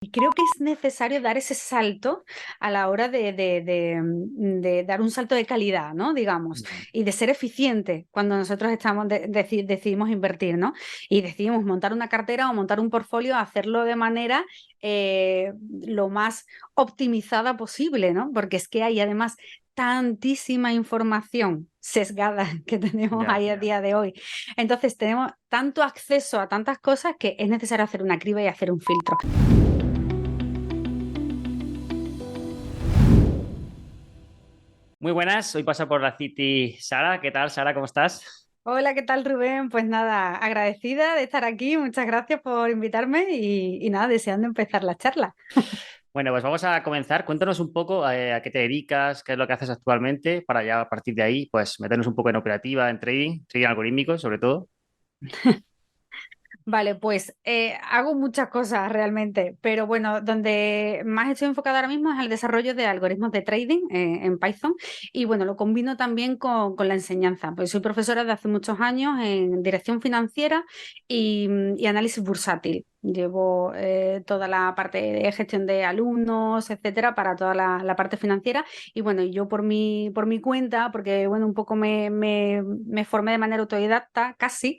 Y creo que es necesario dar ese salto a la hora de dar un salto de calidad, ¿no? Digamos, Mm. y de ser eficiente cuando nosotros decidimos invertir, ¿no? Y decidimos montar una cartera o montar un portfolio, hacerlo de manera lo más optimizada posible, ¿no? Porque es que hay además tantísima información sesgada que tenemos Ya. ahí a día de hoy. Entonces tenemos tanto acceso a tantas cosas que es necesario hacer una criba y hacer un filtro. Muy buenas, hoy pasa por la City Sara. ¿Qué tal, Sara? ¿Cómo estás? Hola, ¿qué tal, Rubén? Pues nada, agradecida de estar aquí. Muchas gracias por invitarme y nada, deseando empezar la charla. Bueno, pues vamos a comenzar. Cuéntanos un poco a qué te dedicas, qué es lo que haces actualmente, para ya a partir de ahí, pues meternos un poco en operativa, en trading algorítmico, sobre todo. Vale, pues hago muchas cosas realmente, pero bueno, donde más estoy enfocada ahora mismo es el desarrollo de algoritmos de trading en Python y bueno, lo combino también con la enseñanza, pues soy profesora de hace muchos años en dirección financiera y análisis bursátil. Llevo toda la parte de gestión de alumnos, etcétera, para toda la parte financiera y bueno, yo por mi cuenta, porque bueno, un poco me formé de manera autodidacta casi.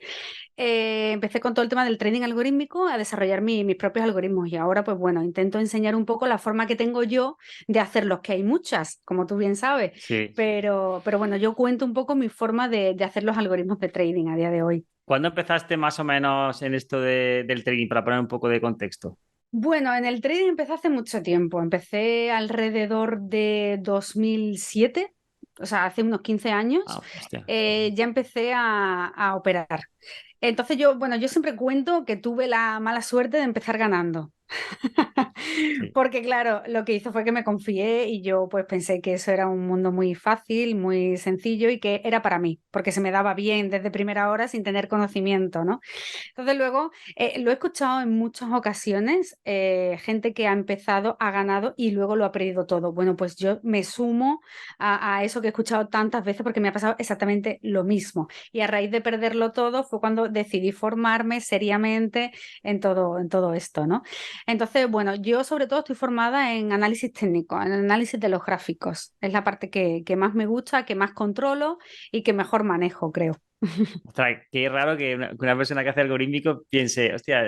Empecé con todo el tema del trading algorítmico a desarrollar mis propios algoritmos y ahora pues bueno, intento enseñar un poco la forma que tengo yo de hacerlos, que hay muchas, como tú bien sabes, Sí. pero bueno, yo cuento un poco mi forma de hacer los algoritmos de trading a día de hoy. ¿Cuándo empezaste más o menos en esto del trading, para poner un poco de contexto? Bueno, en el trading empecé hace mucho tiempo, empecé alrededor de 2007, o sea, hace unos 15 años, Ah, hostia. ya empecé a operar. Entonces bueno, yo siempre cuento que tuve la mala suerte de empezar ganando. Sí. Porque claro, lo que hizo fue que me confié y yo pues pensé que eso era un mundo muy fácil, muy sencillo y que era para mí, porque se me daba bien desde primera hora sin tener conocimiento, ¿no? Entonces luego lo he escuchado en muchas ocasiones, gente que ha empezado, ha ganado y luego lo ha perdido todo. Bueno, pues yo me sumo a eso que he escuchado tantas veces porque me ha pasado exactamente lo mismo. Y a raíz de perderlo todo fue cuando decidí formarme seriamente en todo esto, ¿no? Entonces, bueno, yo sobre todo estoy formada en análisis técnico, en análisis de los gráficos. Es la parte que más me gusta, que más controlo y que mejor manejo, creo. Ostras, qué raro que una persona que hace algorítmico piense, hostia,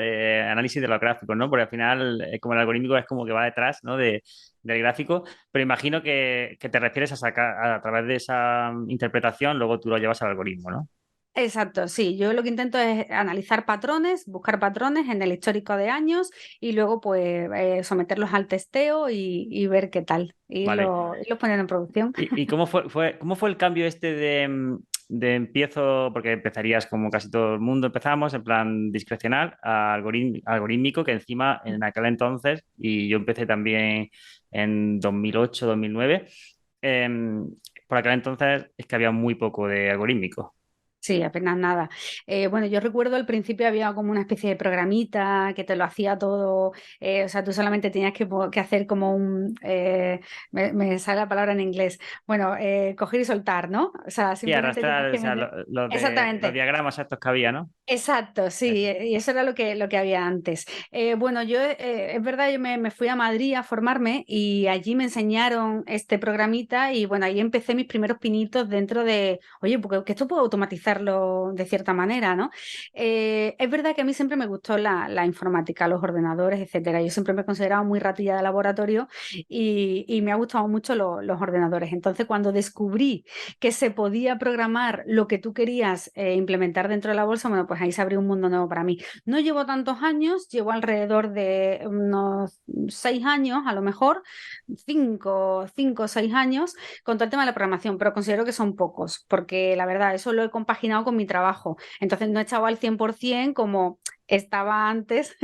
análisis de los gráficos, ¿no? Porque al final, como el algorítmico es como que va detrás, ¿no? Del gráfico, pero imagino que te refieres a sacar, a través de esa interpretación, luego tú lo llevas al algoritmo, ¿no? Exacto, sí. Yo lo que intento es analizar patrones, buscar patrones en el histórico de años y luego pues someterlos al testeo y ver qué tal. Vale. Irlos poniendo en producción. ¿Y cómo fue el cambio este de empiezo, porque empezarías como casi todo el mundo empezamos, en plan discrecional, a algorítmico, que encima en aquel entonces, y yo empecé también en 2008, 2009, em, por aquel entonces es que había muy poco de algorítmico. Sí, apenas nada. Bueno, yo recuerdo al principio había como una especie de programita que te lo hacía todo, o sea, tú solamente tenías que hacer como me sale la palabra en inglés, bueno, coger y soltar, ¿no? O sea, Sí, simplemente tenías arrastrar, o que sea, meter. los Exactamente. diagramas estos que había, ¿no? Exacto, sí, Eso. y eso era lo que había antes. Bueno, yo, es verdad, yo me fui a Madrid a formarme y allí me enseñaron este programita y bueno, ahí empecé mis primeros pinitos dentro de, oye, porque que esto puedo automatizarlo de cierta manera, ¿no? Es verdad que a mí siempre me gustó la informática, los ordenadores, etcétera. Yo siempre me he considerado muy ratilla de laboratorio y me ha gustado mucho los ordenadores. Entonces, cuando descubrí que se podía programar lo que tú querías implementar dentro de la bolsa, bueno, pues ahí se abrió un mundo nuevo para mí. No llevo tantos años, llevo alrededor de unos 6 años, a lo mejor, cinco o 6 años, con todo el tema de la programación, pero considero que son pocos, porque la verdad, eso lo he compaginado con mi trabajo. Entonces no he echado al 100% como estaba antes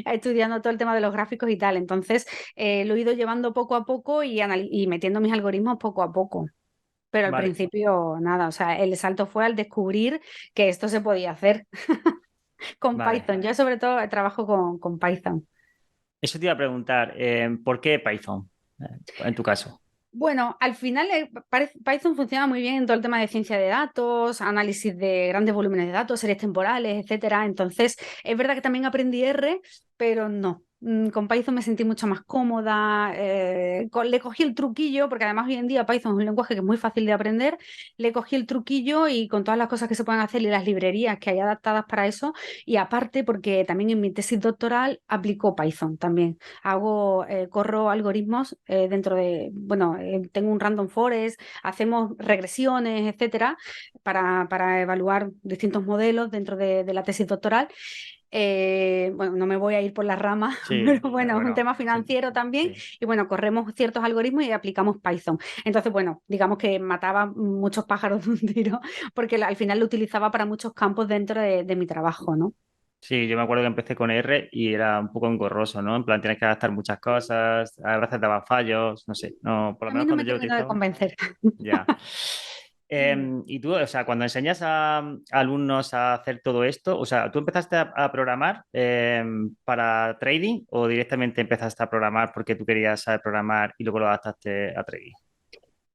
estudiando todo el tema de los gráficos y tal. Entonces lo he ido llevando poco a poco y metiendo mis algoritmos poco a poco. Pero al Vale, principio nada, o sea, el salto fue al descubrir que esto se podía hacer con vale. Python. Yo sobre todo trabajo con Python. Eso te iba a preguntar, ¿por qué Python? En tu caso. Bueno, al final Python funciona muy bien en todo el tema de ciencia de datos, análisis de grandes volúmenes de datos, series temporales, etcétera. Entonces, es verdad que también aprendí R, pero no. con Python me sentí mucho más cómoda, le cogí el truquillo, porque además hoy en día Python es un lenguaje que es muy fácil de aprender, le cogí el truquillo y con todas las cosas que se pueden hacer y las librerías que hay adaptadas para eso, y aparte porque también en mi tesis doctoral aplico Python también. Corro algoritmos dentro de, bueno, tengo un random forest, hacemos regresiones, etcétera, para evaluar distintos modelos dentro de la tesis doctoral. Bueno, no me voy a ir por las ramas, Sí, pero bueno, pero es un bueno, tema sí, financiero también. sí. Y bueno, corremos ciertos algoritmos y aplicamos Python. Entonces, bueno, digamos que mataba muchos pájaros de un tiro, porque al final lo utilizaba para muchos campos dentro de mi trabajo, ¿no? Sí, yo me acuerdo que empecé con R y era un poco engorroso, ¿no? En plan, tienes que adaptar muchas cosas, a veces daba fallos, no sé, no, por lo A mí menos no cuando me yo lo terminó de utilizaba, convencer. ya. Y tú, o sea, cuando enseñas a alumnos a hacer todo esto, o sea, ¿tú empezaste a programar para trading o directamente empezaste a programar porque tú querías saber programar y luego lo adaptaste a trading?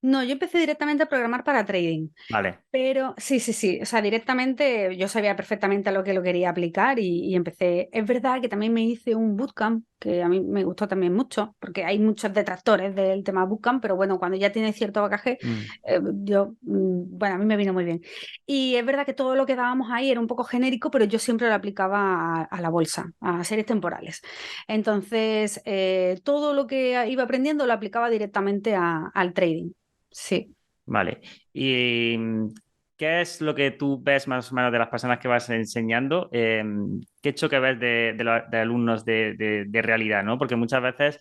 No, yo empecé directamente a programar para trading. Vale. Pero sí, sí, sí, o sea, directamente yo sabía perfectamente a lo que lo quería aplicar y empecé. Es verdad que también me hice un bootcamp, que a mí me gustó también mucho, porque hay muchos detractores del tema bootcamp, pero bueno, cuando ya tienes cierto bagaje, Mm, bueno, a mí me vino muy bien. Y es verdad que todo lo que dábamos ahí era un poco genérico, pero yo siempre lo aplicaba a la bolsa, a series temporales. Entonces, todo lo que iba aprendiendo lo aplicaba directamente al trading. Sí. vale. ¿Y qué es lo que tú ves más o menos de las personas que vas enseñando? ¿Qué choque ves de alumnos de realidad, ¿no? Porque muchas veces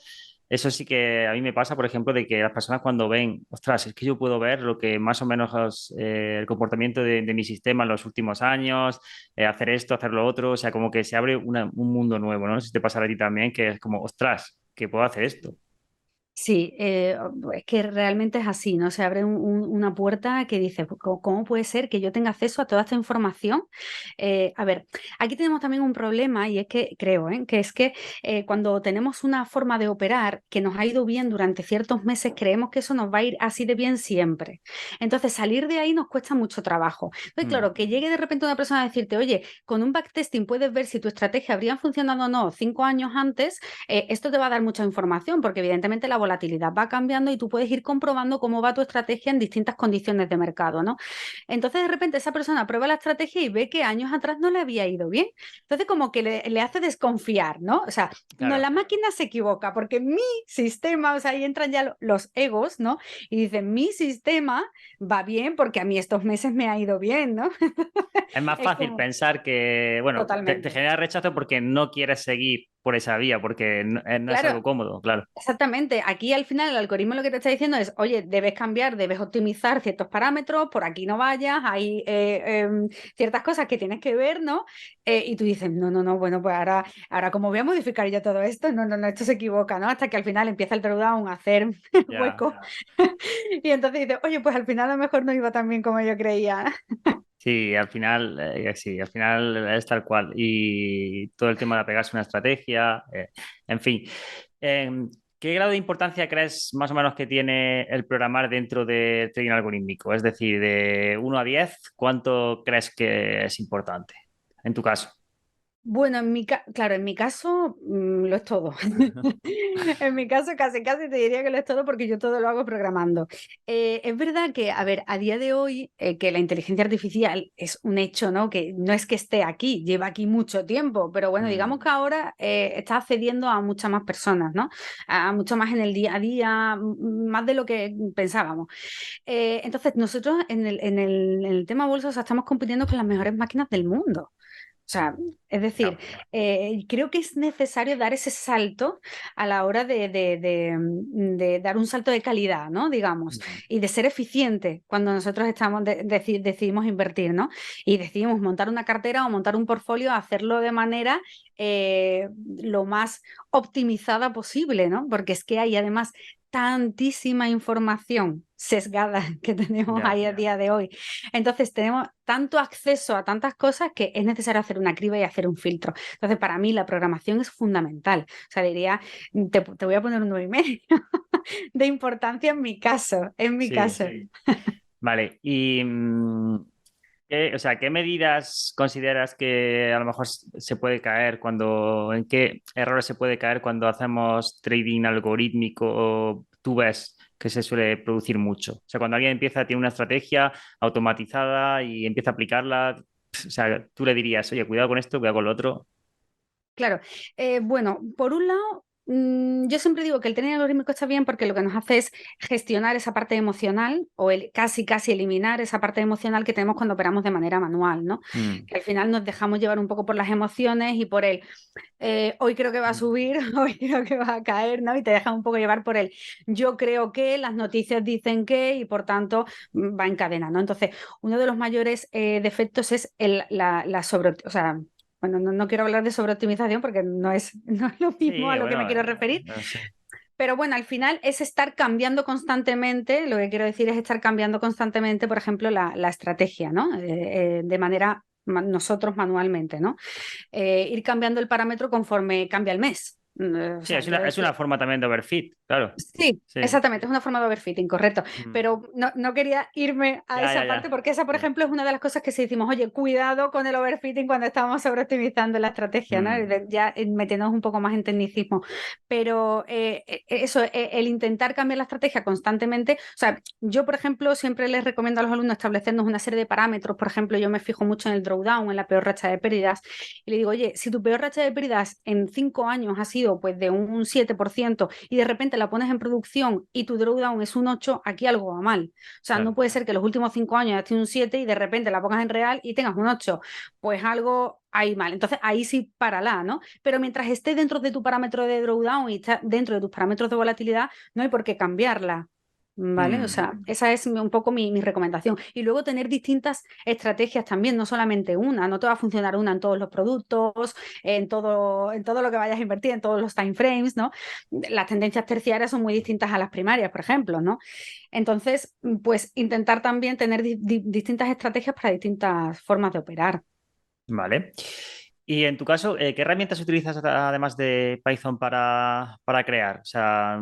eso sí que a mí me pasa, por ejemplo, de que las personas cuando ven, ostras, es que yo puedo ver lo que más o menos el comportamiento de mi sistema en los últimos años, hacer esto, hacer lo otro, o sea, como que se abre un mundo nuevo, ¿no? No sé si te pasa a ti también, que es como, ostras, que puedo hacer esto. Sí, es que realmente es así, ¿no? Se abre una puerta que dice, ¿cómo puede ser que yo tenga acceso a toda esta información? A ver, aquí tenemos también un problema y es que creo, que es que cuando tenemos una forma de operar que nos ha ido bien durante ciertos meses, creemos que eso nos va a ir así de bien siempre. Entonces, salir de ahí nos cuesta mucho trabajo. Entonces, Mm, claro, que llegue de repente una persona a decirte, oye, con un backtesting puedes ver si tu estrategia habría funcionado o no 5 años antes, esto te va a dar mucha información porque evidentemente la volatilidad va cambiando y tú puedes ir comprobando cómo va tu estrategia en distintas condiciones de mercado, ¿no? Entonces de repente esa persona prueba la estrategia y ve que años atrás no le había ido bien. Entonces como que le hace desconfiar, ¿no? O sea, no, claro. la máquina se equivoca porque mi sistema, o sea, ahí entran ya los egos, ¿no? Y dicen, mi sistema va bien porque a mí estos meses me ha ido bien, ¿no? Es más Es fácil como, pensar que, bueno, te totalmente. genera rechazo porque no quieres seguir por esa vía, porque no, no es algo Claro, cómodo, claro. exactamente. Aquí al final el algoritmo lo que te está diciendo es, oye, debes cambiar, debes optimizar ciertos parámetros, por aquí no vayas, hay ciertas cosas que tienes que ver, ¿no? Y tú dices, no, no, no, bueno, pues ahora ¿cómo voy a modificar yo todo esto? No, no, no, esto se equivoca, ¿no? Hasta que al final empieza el drawdown a hacer Ya. hueco y entonces dices, oye, pues al final a lo mejor no iba tan bien como yo creía. Sí, al final es tal cual. Y todo el tema de pegarse una estrategia, en fin. ¿Qué grado de importancia crees más o menos que tiene el programar dentro del trading algorítmico? Es decir, de 1 a 10, ¿cuánto crees que es importante en tu caso? Bueno, claro, en mi caso lo es todo. En mi caso casi casi te diría que lo es todo porque yo todo lo hago programando. Es verdad que, a ver, a día de hoy que la inteligencia artificial es un hecho, ¿no? Que no es que esté aquí, lleva aquí mucho tiempo, pero bueno, Mm, digamos que ahora está accediendo a muchas más personas, ¿no? A mucho más en el día a día, más de lo que pensábamos. Entonces, nosotros en el tema bolsa, o sea, estamos compitiendo con las mejores máquinas del mundo. O sea, es decir, ya. creo que es necesario dar ese salto a la hora de dar un salto de calidad, ¿no? Digamos, Mm, y de ser eficiente cuando nosotros decidimos invertir, ¿no? Y decidimos montar una cartera o montar un portfolio, hacerlo de manera lo más optimizada posible, ¿no? Porque es que hay además tantísima información sesgada que tenemos ya. ahí a día de hoy. Entonces tenemos tanto acceso a tantas cosas que es necesario hacer una criba y hacer un filtro. Entonces para mí la programación es fundamental. O sea, diría, te voy a poner un 9,5 de importancia en mi caso, en mi Sí. caso. Vale. Y O sea, ¿qué medidas consideras que a lo mejor se puede caer en qué errores se puede caer cuando hacemos trading algorítmico o tú ves que se suele producir mucho? O sea, cuando alguien tiene una estrategia automatizada y empieza a aplicarla, o sea, tú le dirías, oye, cuidado con esto, cuidado con lo otro. Claro, bueno, por un lado, yo siempre digo que el tener algorítmico está bien porque lo que nos hace es gestionar esa parte emocional o casi eliminar esa parte emocional que tenemos cuando operamos de manera manual, ¿no? Mm. Que al final nos dejamos llevar un poco por las emociones y por hoy creo que va a subir, hoy creo que va a caer, ¿no? Y te dejas un poco llevar por yo creo que, las noticias dicen que y por tanto va en cadena, ¿no? Entonces, uno de los mayores defectos es la sobre, o sea, bueno, no quiero hablar de sobreoptimización porque no es lo mismo a Sí, lo que me bueno, quiero referir, no sé. pero bueno, al final es estar cambiando constantemente, lo que quiero decir es estar cambiando constantemente, por ejemplo, la estrategia, ¿no? De manera nosotros manualmente, ¿no? Ir cambiando el parámetro conforme cambia el mes. O Sí, sea, quiero es decir, una forma también de overfit, claro. sí, Sí. exactamente, es una forma de overfitting, correcto. Mm. Pero no quería irme a Ya, ya, esa parte ya. porque esa, por Sí. ejemplo, es una de las cosas que sí decimos, oye, cuidado con el overfitting cuando estamos sobreoptimizando la estrategia, ¿no? Mm. Ya metiéndonos un poco más en tecnicismo. Pero eso, el intentar cambiar la estrategia constantemente, o sea, yo, por ejemplo, siempre les recomiendo a los alumnos establecernos una serie de parámetros. Por ejemplo, yo me fijo mucho en el drawdown, en la peor racha de pérdidas, y le digo, oye, si tu peor racha de pérdidas en 5 años ha sido pues de un 7% y de repente la pones en producción y tu drawdown es un 8, aquí algo va mal. O sea, no Claro. puede ser que los últimos 5 años hayas tenido un 7 y de repente la pongas en real y tengas un 8. Pues algo hay mal. Entonces ahí sí párala, ¿no? Pero mientras esté dentro de tu parámetro de drawdown y está dentro de tus parámetros de volatilidad, no hay por qué cambiarla. ¿Vale? O Mm. sea, esa es un poco mi recomendación. Y luego tener distintas estrategias también, no solamente una, no te va a funcionar una en todos los productos, en todo lo que vayas a invertir, en todos los time frames, ¿no? Las tendencias terciarias son muy distintas a las primarias, por ejemplo, ¿no? Entonces, pues intentar también tener distintas estrategias para distintas formas de operar. Vale. Y en tu caso, ¿qué herramientas utilizas además de Python para crear? O sea,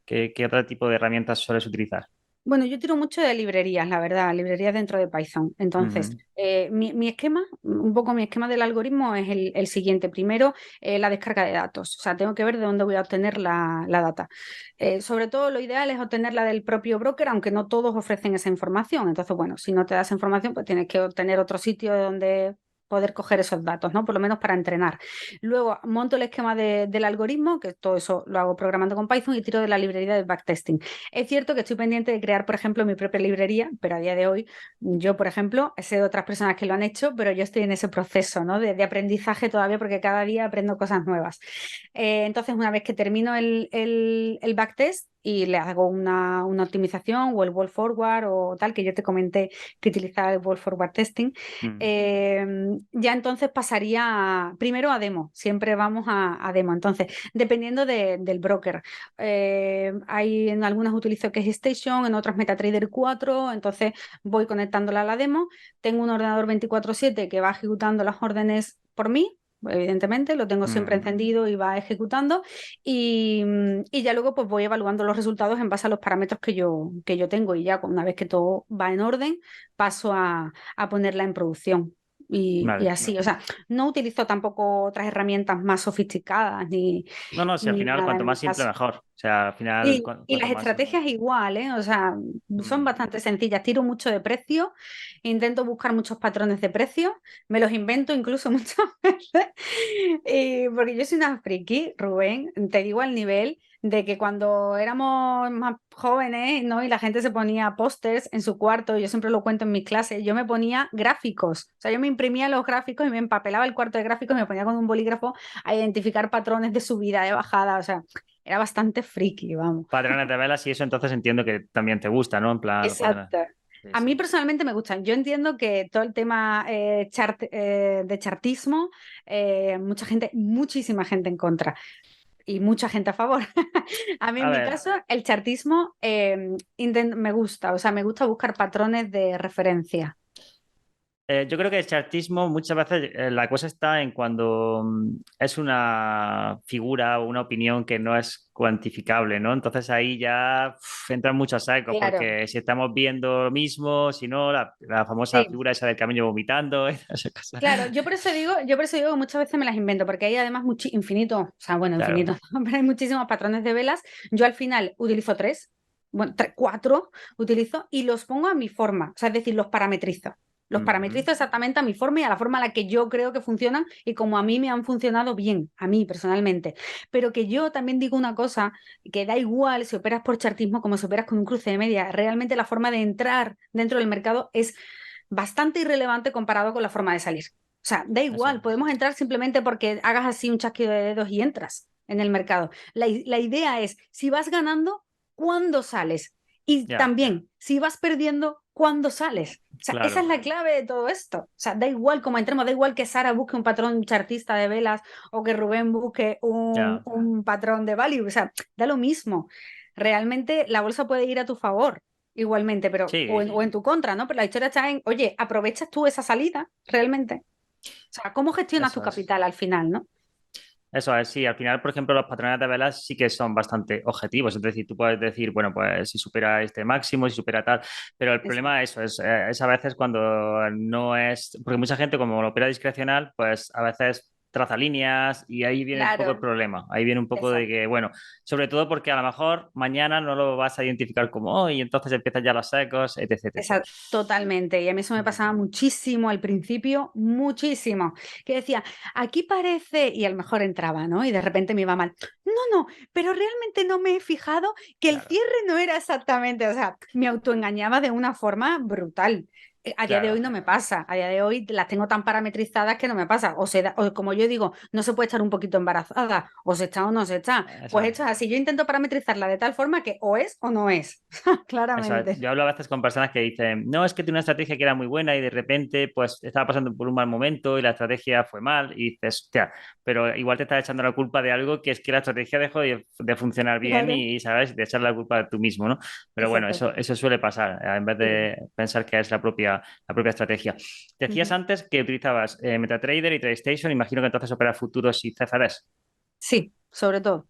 ¿qué otro tipo de herramientas sueles utilizar? Bueno, yo tiro mucho de librerías, la verdad, librerías dentro de Python. Entonces, Ujú. mi esquema, un poco mi esquema del algoritmo es el siguiente. Primero, la descarga de datos. O sea, tengo que ver de dónde voy a obtener la data. Sobre todo, lo ideal es obtenerla del propio broker, aunque no todos ofrecen esa información. Entonces, bueno, si no te das información, pues tienes que obtener otro sitio de donde poder coger esos datos, ¿no? Por lo menos para entrenar. Luego monto el esquema del algoritmo, que todo eso lo hago programando con Python y tiro de la librería de backtesting. Es cierto que estoy pendiente de crear, por ejemplo, mi propia librería, pero a día de hoy yo, por ejemplo, sé de otras personas que lo han hecho, pero yo estoy en ese proceso, ¿no? de aprendizaje todavía porque cada día aprendo cosas nuevas. Entonces, una vez que termino el backtest y le hago una optimización o el wall forward o tal, que yo te comenté que utilizaba el wall forward testing, Mm. ya entonces pasaría primero a demo, siempre vamos a demo. Entonces, dependiendo del broker. Hay en algunas utilizo Station, en otras MetaTrader 4, entonces voy conectándola a la demo. Tengo un ordenador 24/7 que va ejecutando las órdenes por mí. Evidentemente, lo tengo siempre Mm. encendido y va ejecutando y ya luego pues voy evaluando los resultados en base a los parámetros que yo tengo y ya una vez que todo va en orden paso a ponerla en producción. Y Vale. así, o sea, no utilizo tampoco otras herramientas más sofisticadas No, no, si al ni final nada cuanto en mi más simple caso. mejor. O sea, al final Y cuanto las más... estrategias igual, ¿eh? O sea, son Mm. bastante sencillas. Tiro mucho de precio, intento buscar muchos patrones de precio, me los invento incluso muchas veces. Porque yo soy una friki, Rubén, te digo al nivel de que cuando éramos más jóvenes, ¿no? Y la gente se ponía pósters en su cuarto, yo siempre lo cuento en mis clases, yo me ponía gráficos. O sea, yo me imprimía los gráficos y me empapelaba el cuarto de gráficos y me ponía con un bolígrafo a identificar patrones de subida, de bajada. O sea, era bastante friki, vamos. Patrones de velas y eso entonces entiendo que también te gusta, ¿no? En plan, los patrones. Exacto. Sí, A mí sí. personalmente me gustan. Yo entiendo que todo el tema de chartismo, muchísima gente en contra y mucha gente a favor. A mí A en mi ver. caso, el chartismo me gusta, o sea, me gusta buscar patrones de referencia. Yo creo que el chartismo muchas veces la cosa está en cuando es una figura o una opinión que no es cuantificable, ¿no? Entonces ahí ya entran muchos sacos, Claro, porque si estamos viendo lo mismo, si no, la famosa sí. figura esa del camello vomitando, esas cosas. Claro, yo por eso digo que muchas veces me las invento, porque hay además infinito, o sea, bueno, Claro. infinito, pero hay muchísimos patrones de velas. Yo al final utilizo tres, bueno, cuatro utilizo y los pongo a mi forma, o sea, es decir, los parametrizo. Los Ujú. parametrizo exactamente a mi forma y a la forma a la que yo creo que funcionan y como a mí me han funcionado bien, a mí personalmente. Pero que yo también digo una cosa, que da igual si operas por chartismo como si operas con un cruce de media, realmente la forma de entrar dentro del mercado es bastante irrelevante comparado con la forma de salir. O sea, da Eso igual, es. podemos entrar simplemente porque hagas así un chasquido de dedos y entras en el mercado. La idea es, si vas ganando, ¿cuándo sales? Y Ya, también, si vas perdiendo, ¿cuándo sales? O sea, esa es claro. la clave de todo esto. O sea, da igual cómo entremos, da igual que Sara busque un patrón chartista de velas o que Rubén busque Ya. un patrón de value. O sea, da lo mismo. Realmente la bolsa puede ir a tu favor igualmente, pero o Sí, en tu contra, ¿no? Pero la historia está en, oye, ¿aprovechas tú esa salida realmente? O sea, ¿cómo gestionas tu eso es. capital al final, no? Eso es, sí, al final, por ejemplo, los patrones de velas sí que son bastante objetivos, es decir, tú puedes decir, bueno, pues si supera este máximo, si supera tal, pero el Eso. problema es a veces cuando no es, porque mucha gente como lo opera discrecional, pues a veces traza líneas y ahí viene un poco el Claro, problema, ahí viene un poco de exacto. que, bueno, sobre todo porque a lo mejor mañana no lo vas a identificar como hoy, y entonces empiezan ya los secos, etc, etc. Totalmente. Y a mí eso me pasaba Mm, muchísimo al principio, muchísimo. Que decía, aquí parece, y a lo mejor entraba, ¿no? Y de repente me iba mal. No, no, pero realmente no me he fijado que el claro, cierre no era exactamente, o sea, me autoengañaba de una forma brutal. A día de hoy claro, no me pasa, a día de hoy las tengo tan parametrizadas que no me pasa. O como yo digo, no se puede estar un poquito embarazada, o se está o no se está. eso Pues es. esto es así, yo intento parametrizarla de tal forma que o es o no es, Eso es. claramente. Yo hablo a veces con personas que dicen, no, es que tiene una estrategia que era muy buena y de repente pues estaba pasando por un mal momento y la estrategia fue mal y dices, hostia, pero igual te estás echando la culpa de algo que es que la estrategia dejó de funcionar bien Claro. ¿sabes? De echar la culpa de tú mismo, ¿no? Pero bueno, Exacto. eso suele pasar, en vez Sí. de pensar que es la propia estrategia. Decías Ujú. antes que utilizabas MetaTrader y TradeStation, imagino que entonces operas futuros y CFDs. Sí, sobre todo.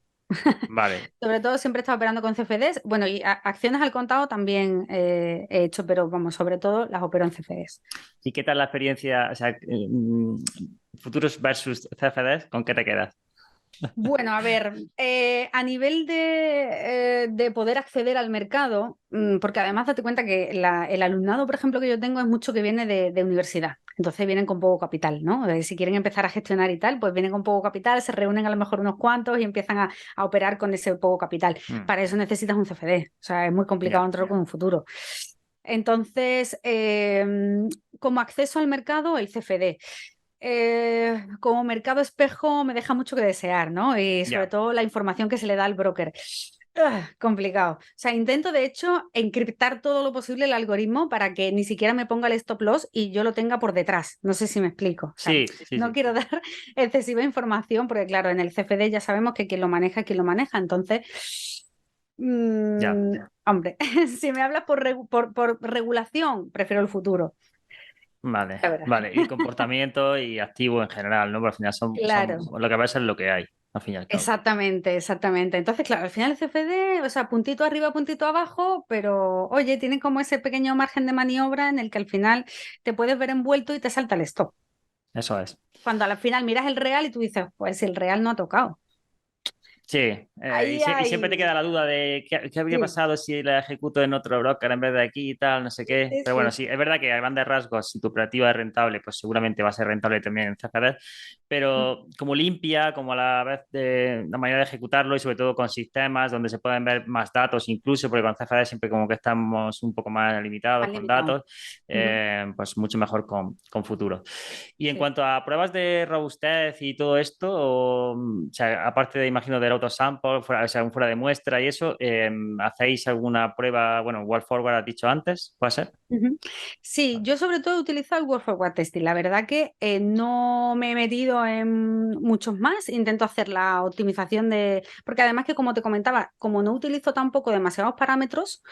Vale. Sobre todo siempre he estado operando con CFDs. Bueno, y acciones al contado también he hecho, pero vamos, sobre todo las opero en CFDs. ¿Y qué tal la experiencia, o sea, futuros versus CFDs, con qué te quedas? Bueno, a ver, a nivel de poder acceder al mercado, porque además date cuenta que el alumnado, por ejemplo, que yo tengo es mucho que viene de universidad, entonces vienen con poco capital, ¿no? Si quieren empezar a gestionar y tal, pues vienen con poco capital, se reúnen a lo mejor unos cuantos y empiezan a operar con ese poco capital. Mm, Para eso necesitas un CFD, o sea, es muy complicado ya. entrar con un futuro. Entonces, como acceso al mercado, el CFD. Como mercado espejo me deja mucho que desear, ¿no? Y sobre Ya. todo la información que se le da al broker. Complicado. O sea, intento de hecho encriptar todo lo posible el algoritmo para que ni siquiera me ponga el stop loss y yo lo tenga por detrás. No sé si me explico. O sea, Sí, sí, no sí. quiero dar excesiva información porque claro, en el CFD ya sabemos que quien lo maneja es quien lo maneja. Entonces, Ya. hombre, si me hablas por regulación, prefiero el futuro. Vale, La verdad. vale. Y comportamiento y activo en general, ¿no? Porque al final son Claro. lo que ves es lo que hay, al fin y al cabo. Exactamente, exactamente. Entonces, claro, al final el CFD, o sea, puntito arriba, puntito abajo, pero oye, tiene como ese pequeño margen de maniobra en el que al final te puedes ver envuelto y te salta el stop. Eso es. Cuando al final miras el real y tú dices, pues el real no ha tocado. Sí, Ahí y siempre te hay. queda la duda de qué habría Sí, pasado si la ejecuto en otro broker en vez de aquí y tal, no sé qué. sí, Pero bueno, sí. sí, es verdad que a grandes rasgos, si tu operativa es rentable, pues seguramente va a ser rentable también en CFD, pero como limpia, como a la vez de la manera de ejecutarlo y sobre todo con sistemas donde se pueden ver más datos, incluso porque con CFD siempre como que estamos un poco más limitados Más con limitado. datos, Ujú. pues mucho mejor con futuro. Y en Sí. cuanto a pruebas de robustez y todo esto, o sea, aparte de, imagino, del autosample, fuera, o sea, fuera de muestra y eso, ¿hacéis alguna prueba? Bueno, Wall Forward has dicho antes, ¿puede ser? Ujú. Sí, yo sobre todo utilizo el Word for What Testing. La verdad que no me he metido en muchos más. Intento hacer la optimización de... Porque además que como te comentaba, como no utilizo tampoco demasiados parámetros,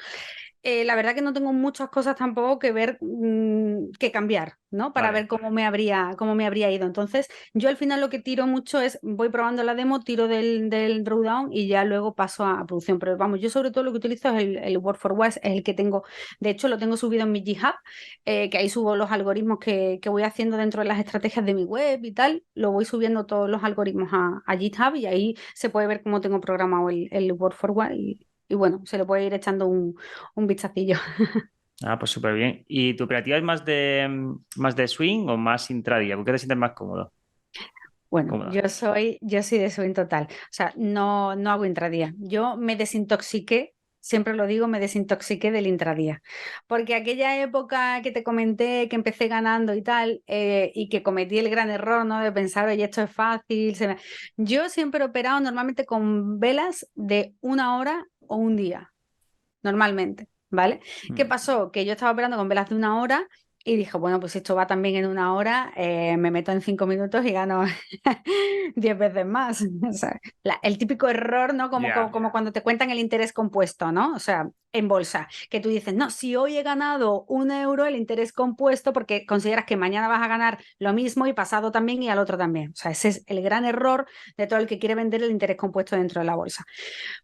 la verdad que no tengo muchas cosas tampoco que ver, que cambiar, ¿no? Para Vale. ver cómo me habría ido. Entonces, yo al final lo que tiro mucho es, voy probando la demo, tiro del drawdown y ya luego paso a producción. Pero vamos, yo sobre todo lo que utilizo es el Word for West, es el que tengo, de hecho lo tengo subido en mi GitHub, que ahí subo los algoritmos que voy haciendo dentro de las estrategias de mi web y tal, lo voy subiendo todos los algoritmos a GitHub y ahí se puede ver cómo tengo programado el Word for West y bueno, se le puede ir echando un vistacillo. Ah, pues súper bien. ¿Y tu operativa es más de swing o más intradía? ¿Por qué te sientes más cómodo? Bueno, Cómoda. yo soy de swing total. O sea, no hago intradía. Yo me desintoxiqué, siempre lo digo, me desintoxiqué del intradía. Porque aquella época que te comenté, que empecé ganando y tal, y que cometí el gran error, ¿no? De pensar, oye, esto es fácil. Yo siempre he operado normalmente con velas de una hora o un día normalmente, ¿vale? ¿Qué Mm. pasó? Que yo estaba operando con velas de una hora y dije, bueno, pues esto va también en una hora, me meto en 5 minutos y gano 10 veces más. O sea, el típico error, ¿no? Ya. Como cuando te cuentan el interés compuesto, ¿no? O sea, en bolsa, que tú dices, no, si hoy he ganado 1 euro el interés compuesto porque consideras que mañana vas a ganar lo mismo y pasado también y al otro también. O sea, ese es el gran error de todo el que quiere vender el interés compuesto dentro de la bolsa.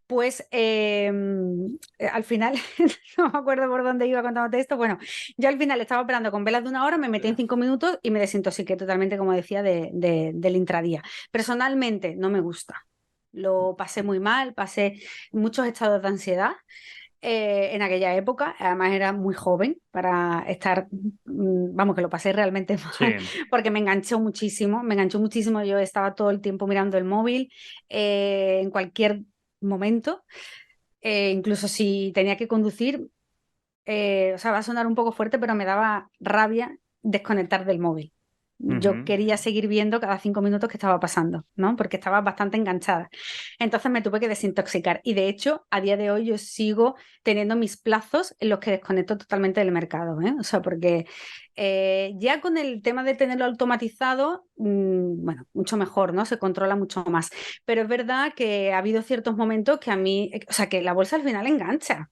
Pues al final, no me acuerdo por dónde iba contándote esto. Bueno, yo al final estaba operando con velas de una hora, me metí en 5 minutos y me desintoxiqué totalmente, como decía, del intradía. Personalmente no me gusta. Lo pasé muy mal, pasé muchos estados de ansiedad en aquella época. Además era muy joven para estar, vamos, que lo pasé realmente Sí. mal, porque me enganchó muchísimo, me enganchó muchísimo. Yo estaba todo el tiempo mirando el móvil en cualquier momento. Incluso si tenía que conducir, o sea, va a sonar un poco fuerte, pero me daba rabia desconectar del móvil. Yo Ujú. quería seguir viendo cada 5 minutos qué estaba pasando, ¿no? Porque estaba bastante enganchada. Entonces me tuve que desintoxicar. Y de hecho, a día de hoy yo sigo teniendo mis plazos en los que desconecto totalmente del mercado, ¿eh? O sea, porque ya con el tema de tenerlo automatizado, bueno, mucho mejor, ¿no? Se controla mucho más. Pero es verdad que ha habido ciertos momentos que a mí, o sea, que la bolsa al final engancha.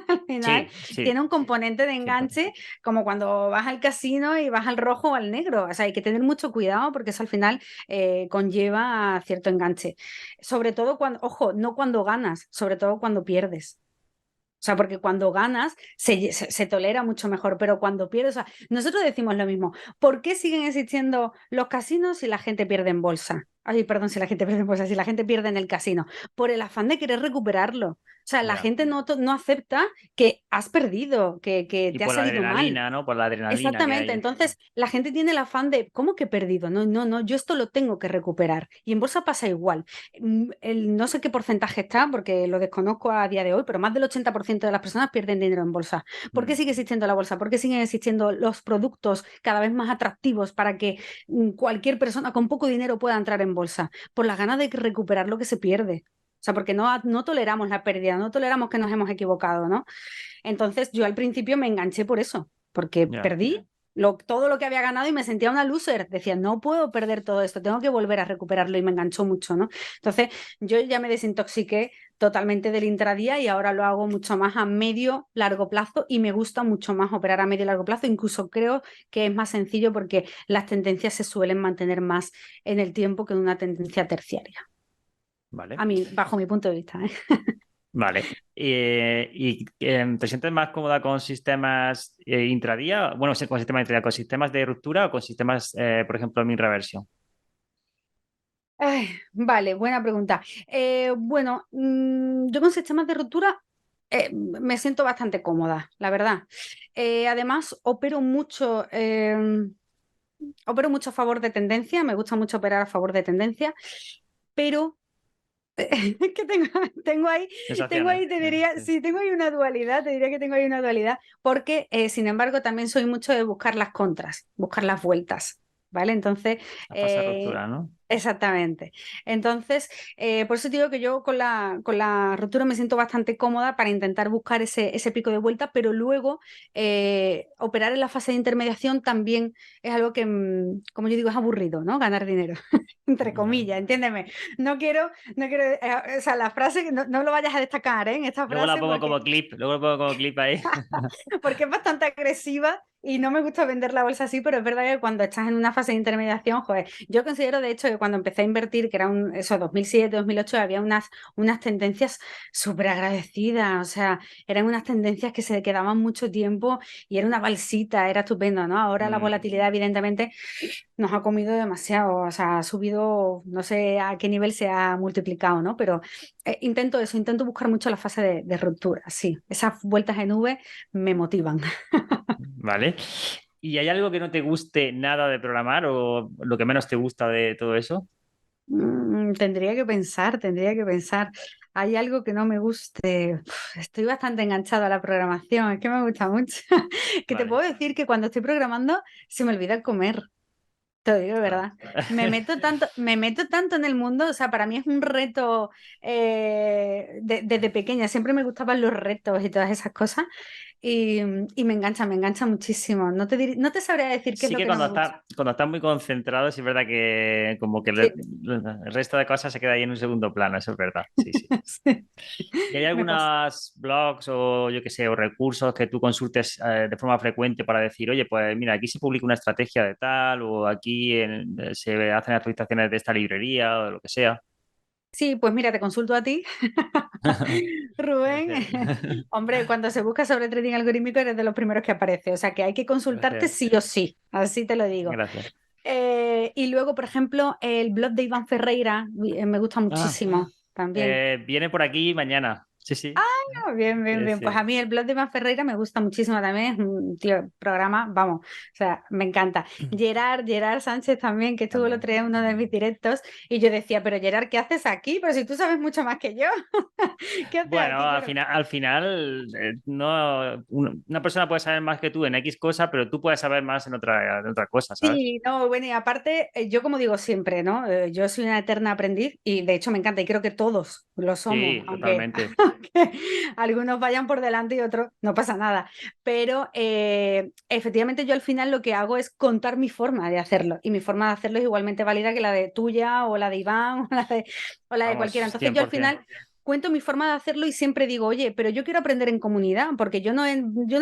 Al final Sí, sí, tiene un componente de 100%. enganche como cuando vas al casino y vas al rojo o al negro. O sea, hay que tener mucho cuidado porque eso al final conlleva cierto enganche. Sobre todo cuando, ojo, no cuando ganas, sobre todo cuando pierdes. O sea, porque cuando ganas se tolera mucho mejor, pero cuando pierdes, o sea, nosotros decimos lo mismo. ¿Por qué siguen existiendo los casinos si la gente pierde en bolsa? Ay, perdón, si la gente pierde en bolsa, si la gente pierde en el casino. Por el afán de querer recuperarlo. O sea, la Ya. gente no acepta que has perdido, que Y te ha por la salido mal. adrenalina, ¿no? Por la adrenalina que Exactamente, hay. entonces la gente tiene el afán de, ¿cómo que he perdido? No, yo esto lo tengo que recuperar. Y en bolsa pasa igual. No sé qué porcentaje está, porque lo desconozco a día de hoy, pero más del 80% de las personas pierden dinero en bolsa. ¿Por qué Mm. sigue existiendo la bolsa? ¿Por qué siguen existiendo los productos cada vez más atractivos para que cualquier persona con poco dinero pueda entrar en bolsa? Por las ganas de recuperar lo que se pierde. O sea, porque no toleramos la pérdida, no toleramos que nos hemos equivocado, ¿no? Entonces yo al principio me enganché por eso, porque Ya. perdí todo lo que había ganado y me sentía una loser. Decía, no puedo perder todo esto, tengo que volver a recuperarlo y me enganchó mucho, ¿no? Entonces yo ya me desintoxiqué totalmente del intradía y ahora lo hago mucho más a medio, largo plazo y me gusta mucho más operar a medio y largo plazo. Incluso creo que es más sencillo porque las tendencias se suelen mantener más en el tiempo que en una tendencia terciaria. Vale. A mí, bajo mi punto de vista, ¿eh? Vale. ¿Te sientes más cómoda con sistemas intradía? Bueno, sí, con sistemas intradía, con sistemas de ruptura o con sistemas, por ejemplo, min reversion. Ay, vale, buena pregunta. Bueno, yo con sistemas de ruptura me siento bastante cómoda, la verdad. Además, opero mucho a favor de tendencia, me gusta mucho operar a favor de tendencia, pero es que tengo Sensaciones. ahí, te diría, sí, tengo ahí una dualidad, te diría que tengo ahí una dualidad, porque sin embargo también soy mucho de buscar las contras, buscar las vueltas, ¿vale? Entonces, La fase de eh, ruptura, ¿no? Exactamente. Entonces, por eso te digo que yo con la ruptura me siento bastante cómoda para intentar buscar ese pico de vuelta, pero luego operar en la fase de intermediación también es algo que, como yo digo, es aburrido, ¿no? Ganar dinero, entre Vale. comillas, entiéndeme. No quiero, o sea, la frase, no lo vayas a destacar, ¿eh? En esta Luego la frase pongo como clip, luego lo pongo como clip ahí. porque es bastante agresiva y no me gusta vender la bolsa así, pero es verdad que cuando estás en una fase de intermediación, joder, yo considero de hecho que cuando empecé a invertir, que era eso, 2007, 2008, había unas tendencias súper agradecidas, o sea, eran unas tendencias que se quedaban mucho tiempo y era una balsita, era estupendo, ¿no? Ahora la Mm, volatilidad evidentemente nos ha comido demasiado, o sea, ha subido, no sé a qué nivel se ha multiplicado, ¿no? Pero intento eso, intento buscar mucho la fase de ruptura, sí, esas vueltas en V me motivan. vale. ¿Y hay algo que no te guste nada de programar o lo que menos te gusta de todo eso? Tendría que pensar, tendría que pensar. Hay algo que no me guste. Estoy bastante enganchada a la programación, es que me gusta mucho. Que te Vale. puedo decir que cuando estoy programando se me olvida comer. Te lo digo de Ostras. verdad. Me meto tanto en el mundo, o sea, para mí es un reto desde pequeña. Siempre me gustaban los retos y todas esas cosas. Y, y me engancha muchísimo. No te sabría decir qué es Sí lo que que no cuando me gusta. estás muy concentrado, sí es verdad que como que Sí, el resto de cosas se queda ahí en un segundo plano, eso es verdad. Sí, sí. sí, ¿Y hay me pasa. algunos blogs o yo qué sé, o recursos que tú consultes de forma frecuente para decir, oye, pues mira, aquí se publica una estrategia de tal o aquí se hacen actualizaciones de esta librería o de lo que sea? Sí, pues mira, te consulto a ti, Rubén. Gracias. Hombre, cuando se busca sobre trading algorítmico eres de los primeros que aparece, o sea que hay que consultarte Gracias. sí o sí, así te lo digo. Gracias. Y luego, por ejemplo, el blog de Iván Ferreira me gusta Ah, muchísimo también. viene por aquí mañana. Sí, sí. Ah, bien, bien, Sí, bien. Pues sí. a mí el blog de Iván Ferreira me gusta muchísimo también. Es un tío, programa, vamos, o sea, me encanta. Gerard Sánchez también, que estuvo el También. otro día en uno de mis directos, y yo decía, pero Gerard, ¿qué haces aquí? Pero si tú sabes mucho más que yo, ¿qué haces Bueno, aquí? Claro. al final no, una persona puede saber más que tú en X cosa, pero tú puedes saber más en otra cosa, ¿sabes? Sí, no, bueno, y aparte, yo como digo siempre, ¿no? Yo soy una eterna aprendiz y de hecho me encanta y creo que todos lo somos, Sí, aunque, totalmente. aunque algunos vayan por delante y otros no pasa nada. Pero efectivamente yo al final lo que hago es contar mi forma de hacerlo y mi forma de hacerlo es igualmente válida que la de tuya o la de Iván o la de cualquiera. Vamos, Entonces yo al 100%. final cuento mi forma de hacerlo y siempre digo, oye, pero yo quiero aprender en comunidad, porque yo no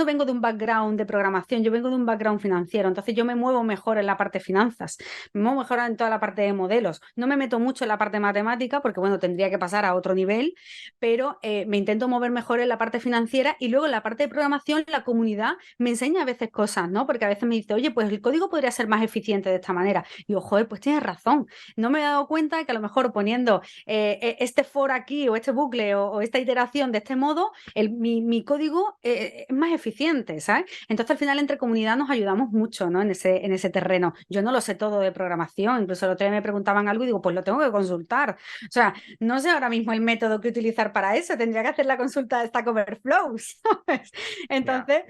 vengo de un background de programación, yo vengo de un background financiero, entonces yo me muevo mejor en la parte de finanzas, me muevo mejor en toda la parte de modelos. No me meto mucho en la parte matemática, porque bueno, tendría que pasar a otro nivel, pero me intento mover mejor en la parte financiera y luego en la parte de programación, la comunidad me enseña a veces cosas, ¿no? Porque a veces me dice, oye, pues el código podría ser más eficiente de esta manera. Y yo, joder, pues tienes razón. No me he dado cuenta de que a lo mejor poniendo este for aquí o este bucle o esta iteración de este modo, mi código es más eficiente, ¿sabes? Entonces al final entre comunidad nos ayudamos mucho, ¿no? En ese terreno. Yo no lo sé todo de programación, incluso el otro día me preguntaban algo y digo, pues lo tengo que consultar. O sea, no sé ahora mismo el método que utilizar para eso, tendría que hacer la consulta de Stack Overflow, ¿sabes? Ya. Entonces,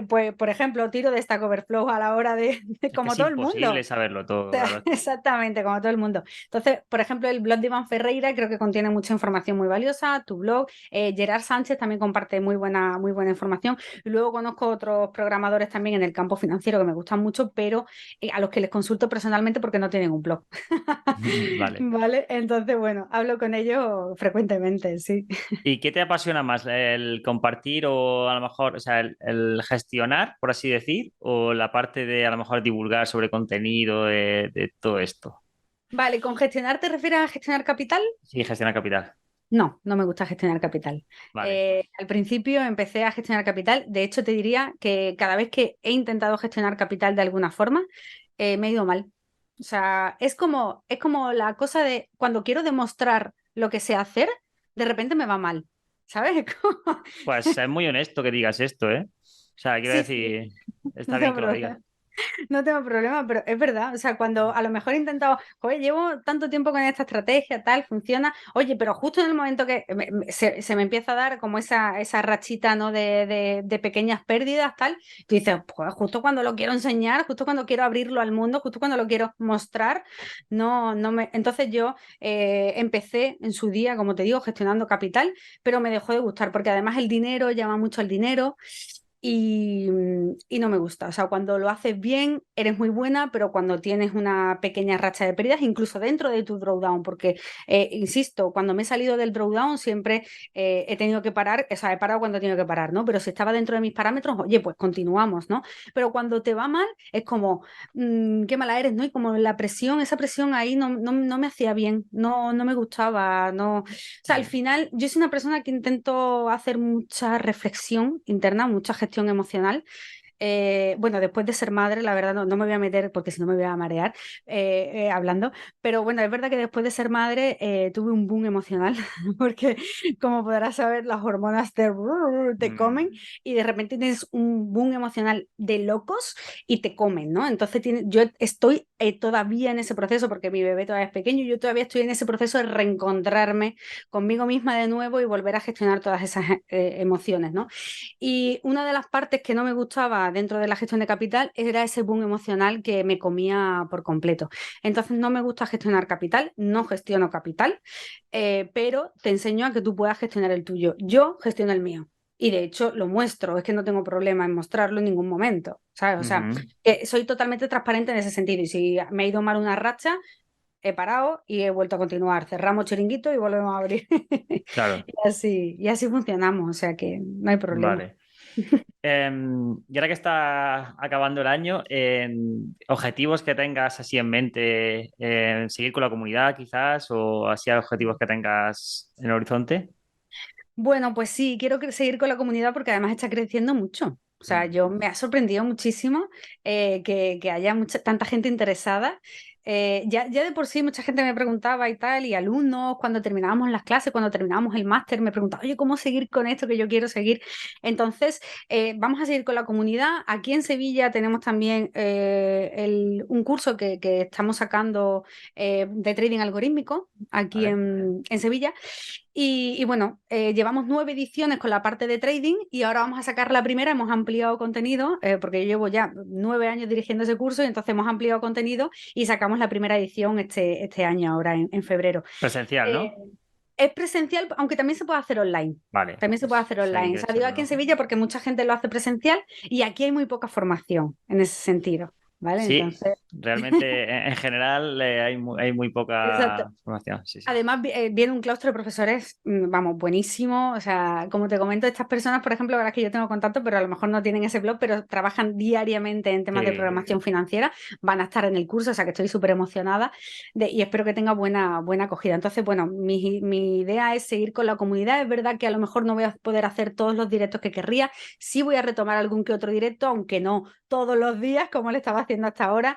pues por ejemplo, tiro de Stack Overflow a la hora Es que como es todo el mundo. imposible saberlo todo, claro. Exactamente, como todo el mundo. Entonces, por ejemplo, el blog de Iván Ferreira creo que contiene mucha información muy valiosa, tu blog, Gerard Sánchez también comparte muy buena información. Y luego conozco otros programadores también en el campo financiero que me gustan mucho, pero a los que les consulto personalmente porque no tienen un blog. Vale. ¿Vale? Entonces, bueno, hablo con ellos frecuentemente, sí. ¿Y qué te apasiona más? ¿El compartir o a lo mejor, o sea, el gestionar, por así decir, o la parte de a lo mejor divulgar sobre contenido de todo esto? Vale, ¿con gestionar te refieres a gestionar capital? Sí, gestionar capital. No, no me gusta gestionar capital. Vale. Al principio empecé a gestionar capital. De hecho, te diría que cada vez que he intentado gestionar capital de alguna forma, me ha ido mal. O sea, es como la cosa de cuando quiero demostrar lo que sé hacer, de repente me va mal. ¿Sabes? Es como- Pues es muy honesto que digas esto, ¿eh? O sea, quiero Sí, sí, decir, está no te bien que lo digas. preocupes. No tengo problema, pero es verdad, o sea, cuando a lo mejor he intentado, oye, llevo tanto tiempo con esta estrategia, tal, funciona, oye, pero justo en el momento que se me empieza a dar como esa rachita, ¿no? De pequeñas pérdidas, tal, tú dices, pues justo cuando lo quiero enseñar, justo cuando quiero abrirlo al mundo, justo cuando lo quiero mostrar, no me... Entonces yo empecé en su día, como te digo, gestionando capital, pero me dejó de gustar, porque además el dinero llama mucho al dinero. Y no me gusta. O sea, cuando lo haces bien, eres muy buena, pero cuando tienes una pequeña racha de pérdidas, incluso dentro de tu drawdown, porque, insisto, cuando me he salido del drawdown siempre he tenido que parar, o sea, he parado cuando he tenido que parar, ¿no? Pero si estaba dentro de mis parámetros, oye, pues continuamos, ¿no? Pero cuando te va mal, es como, qué mala eres, ¿no? Y como la presión, esa presión ahí no me hacía bien, no me gustaba, no. O sea, al final, yo soy una persona que intento hacer mucha reflexión interna, mucha gestión emocional. Bueno, después de ser madre, la verdad no me voy a meter porque si no me voy a marear hablando, pero bueno, es verdad que después de ser madre tuve un boom emocional porque como podrás saber, las hormonas te comen Mm, y de repente tienes un boom emocional de locos y te comen, ¿no? Entonces yo estoy todavía en ese proceso porque mi bebé todavía es pequeño y yo todavía estoy en ese proceso de reencontrarme conmigo misma de nuevo y volver a gestionar todas esas emociones, ¿no? Y una de las partes que no me gustaba dentro de la gestión de capital era ese boom emocional que me comía por completo. Entonces no me gusta gestionar capital, no gestiono capital, pero te enseño a que tú puedas gestionar el tuyo. Yo gestiono el mío. Y de hecho lo muestro, es que no tengo problema en mostrarlo en ningún momento, ¿sabes? O sea, ujú. que soy totalmente transparente en ese sentido. Y si me ha ido mal una racha, he parado y he vuelto a continuar. Cerramos chiringuito y volvemos a abrir. Claro, Y así funcionamos, o sea que no hay problema. vale. Y ahora que está acabando el año, objetivos que tengas así en mente, seguir con la comunidad quizás, o así objetivos que tengas en el horizonte. Bueno, pues sí, quiero seguir con la comunidad porque además está creciendo mucho. O sea, Mm, yo me ha sorprendido muchísimo que haya tanta gente interesada. Ya de por sí mucha gente me preguntaba y tal, y alumnos cuando terminábamos las clases, cuando terminábamos el máster, me preguntaban, oye, ¿cómo seguir con esto que yo quiero seguir? Entonces, vamos a seguir con la comunidad. Aquí en Sevilla tenemos también un curso que estamos sacando de trading algorítmico, aquí vale. en Sevilla. Y bueno, llevamos 9 ediciones con la parte de trading y ahora vamos a sacar la primera. Hemos ampliado contenido, porque yo llevo ya 9 años dirigiendo ese curso y entonces hemos ampliado contenido y sacamos la primera edición este año, ahora en febrero. Presencial, Eh, ¿no? es presencial, aunque también se puede hacer online. Vale, También se puede pues hacer si alguien online. O quiere sea, digo echarle un aquí en ojo. Sevilla porque mucha gente lo hace presencial y aquí hay muy poca formación en ese sentido, ¿vale? Sí, Entonces, realmente en general hay muy exacto. poca información. Sí, sí. Además, viene un claustro de profesores, vamos, buenísimo. O sea, como te comento, estas personas, por ejemplo, con las que yo tengo contacto, pero a lo mejor no tienen ese blog, pero trabajan diariamente en temas de Sí, programación financiera, van a estar en el curso, o sea que estoy súper emocionada y espero que tenga buena acogida. Entonces, bueno, mi idea es seguir con la comunidad. Es verdad que a lo mejor no voy a poder hacer todos los directos que querría. Sí voy a retomar algún que otro directo, aunque no todos los días, como le estaba haciendo hasta ahora.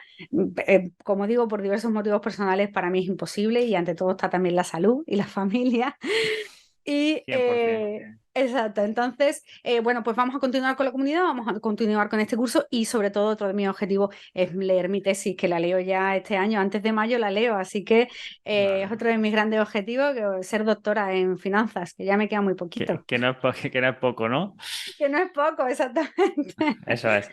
Como digo, por diversos motivos personales para mí es imposible y ante todo está también la salud y la familia. Y 100%. exacto, entonces, bueno, pues vamos a continuar con la comunidad, vamos a continuar con este curso y sobre todo otro de mis objetivos es leer mi tesis, que la leo ya este año, antes de mayo la leo, así que es Vale. otro de mis grandes objetivos, que ser doctora en finanzas, que ya me queda muy poquito. Que no es, que no es poco, ¿no? Que no es poco, exactamente. Eso es.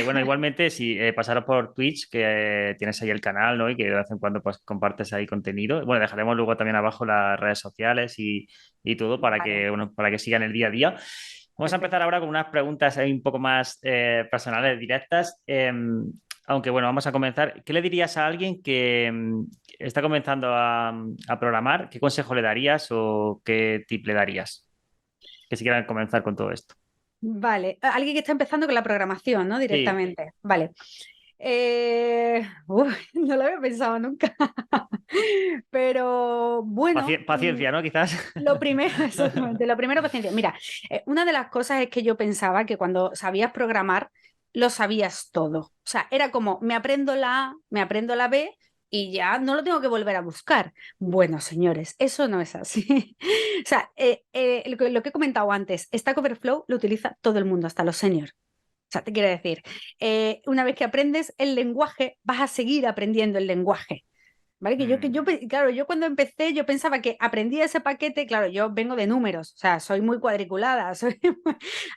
Bueno, igualmente, si pasaros por Twitch, que tienes ahí el canal, ¿no? Y que de vez en cuando pues compartes ahí contenido. Bueno, dejaremos luego también abajo las redes sociales y todo Vale, bueno, para que sigan el día a día. Vamos a empezar perfecto. ahora con unas preguntas ahí un poco más personales, directas. Aunque bueno, vamos a comenzar. ¿Qué le dirías a alguien que está comenzando a programar? ¿Qué consejo le darías o qué tip le darías? Que si quieran comenzar con todo esto. Vale, alguien que está empezando con la programación, ¿no? Sí. Directamente. Vale. No lo había pensado nunca. Pero bueno, Paciencia, ¿no? Quizás. lo primero, exactamente, lo primero, paciencia. Mira, una de las cosas es que yo pensaba que cuando sabías programar, lo sabías todo. O sea, era como, me aprendo la A, me aprendo la B y ya no lo tengo que volver a buscar. Bueno, señores, eso no es así. O sea, lo que he comentado antes, Stack Overflow lo utiliza todo el mundo, hasta los seniors. sea, te quiero decir, una vez que aprendes el lenguaje, vas a seguir aprendiendo el lenguaje. ¿Vale? Claro, yo cuando empecé, yo pensaba que aprendía ese paquete, claro, yo vengo de números, o sea, soy muy cuadriculada,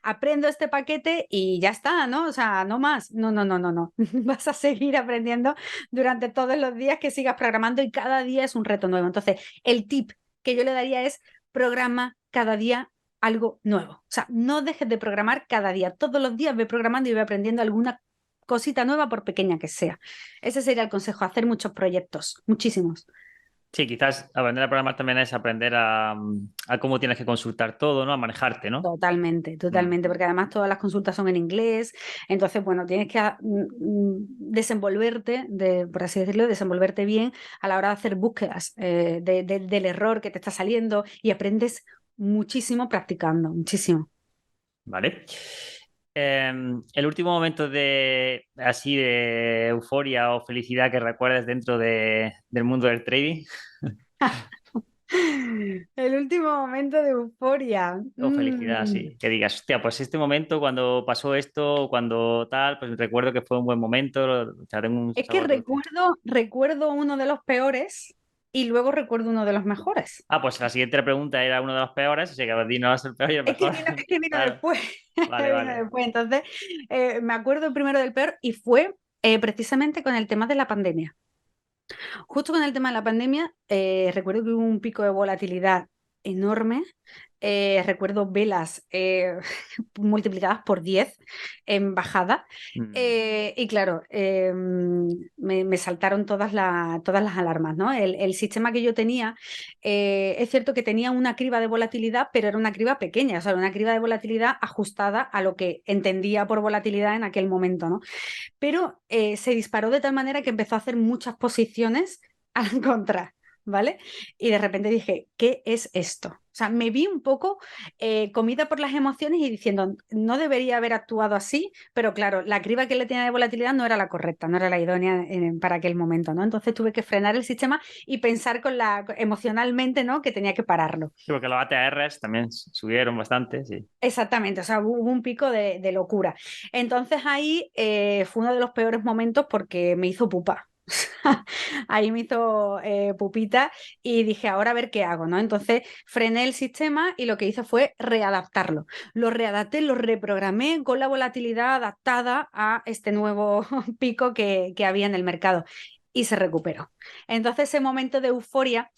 aprendo este paquete y ya está, ¿no? O sea, no más. No, no, no, no, no. Vas a seguir aprendiendo durante todos los días que sigas programando y cada día es un reto nuevo. Entonces, el tip que yo le daría es programa cada día algo nuevo. O sea, no dejes de programar cada día. Todos los días ve programando y ve aprendiendo alguna cosita nueva, por pequeña que sea. Ese sería el consejo, hacer muchos proyectos, muchísimos. Sí, quizás aprender a programar también es aprender a cómo tienes que consultar todo, ¿no? A manejarte, ¿no? Totalmente, Mm. totalmente, porque además todas las consultas son en inglés, entonces, bueno, tienes que desenvolverte, por así decirlo, desenvolverte bien a la hora de hacer búsquedas del error que te está saliendo y aprendes muchísimo practicando, muchísimo. Vale. El último momento de así de euforia o felicidad que recuerdes dentro del mundo del trading El último momento de euforia. o felicidad, sí, que digas, hostia, pues este momento cuando pasó esto, cuando tal, pues recuerdo que fue un buen momento, o sea, tengo un Es que sabor dulce. recuerdo uno de los peores y luego recuerdo uno de los mejores. Ah, pues la siguiente pregunta era uno de los peores, así que di no va a ser el peor y el mejor. Es que vino Claro, después, vale, vino vale. después. Entonces, me acuerdo primero del peor y fue precisamente con el tema de la pandemia. Justo con el tema de la pandemia, recuerdo que hubo un pico de volatilidad enorme. Recuerdo velas multiplicadas por 10 en bajada. Mm. Y claro, me saltaron todas las alarmas, ¿no? El sistema que yo tenía, es cierto que tenía una criba de volatilidad, pero era una criba pequeña, o sea, una criba de volatilidad ajustada a lo que entendía por volatilidad en aquel momento, ¿no? Pero se disparó de tal manera que empezó a hacer muchas posiciones a la contra, ¿vale? Y de repente dije, ¿qué es esto? O sea, me vi un poco comida por las emociones y diciendo, no debería haber actuado así, pero claro, la criba que le tenía de volatilidad no era la correcta, no era la idónea para aquel momento, ¿no? Entonces tuve que frenar el sistema y pensar emocionalmente, ¿no? Que tenía que pararlo. Sí, porque los ATRs también subieron bastante, sí. Exactamente, o sea, hubo un pico de locura. Entonces ahí fue uno de los peores momentos porque me hizo pupa. Ahí me hizo pupita y dije, ahora a ver qué hago, ¿no? Entonces frené el sistema y lo que hice fue readaptarlo. Lo readapté, lo reprogramé con la volatilidad adaptada a este nuevo pico que había en el mercado y se recuperó. Entonces ese momento de euforia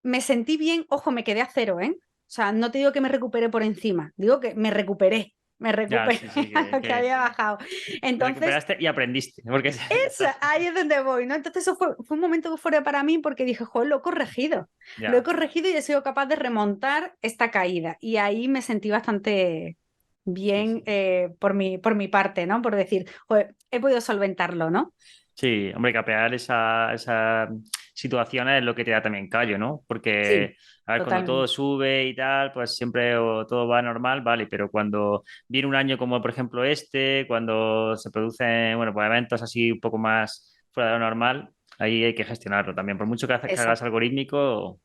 me sentí bien, ojo, me quedé a cero, ¿eh? O sea, no te digo que me recuperé por encima, digo que me Ya, recuperé sí, sí, a lo que había bajado. te Entonces, recuperaste y aprendiste, porque ya eso, estás. ahí es donde voy, ¿no? Entonces eso fue un momento de euforia para mí porque dije, joder, lo he Ya, corregido y he sido capaz de remontar esta caída. Y ahí me sentí bastante sí, bien sí. por mi parte, ¿no? Por decir, joder, he podido solventarlo, ¿no? Sí, hombre, capear esa situación es lo que te da también callo, ¿no? Sí, Porque, a ver, cuando todo totalmente. sube y tal, pues siempre o todo va normal, vale, pero cuando viene un año como por ejemplo este, cuando se producen, bueno, pues eventos así un poco más fuera de lo normal, ahí hay que gestionarlo también. Por mucho que haces que hagas Exacto, algorítmico,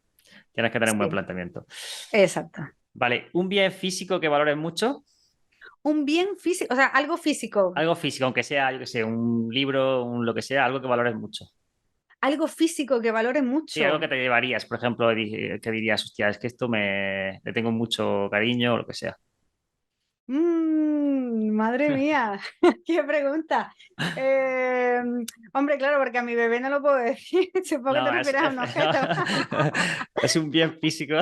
tienes que tener un buen sí, planteamiento. exacto. Vale, un bien físico que valores mucho, Un bien físico, o sea, algo físico. algo físico, aunque sea, yo que sé, un libro, un lo que sea, algo que valores mucho. Algo físico que valore Sí, algo mucho. que te llevarías, por ejemplo, que dirías, hostia, es que esto le tengo mucho cariño o lo que sea. Madre mía, qué pregunta. Eh, Hombre, claro, porque a mi bebé no lo puedo decir. Supongo que te No, refieres a un objeto. es un bien físico.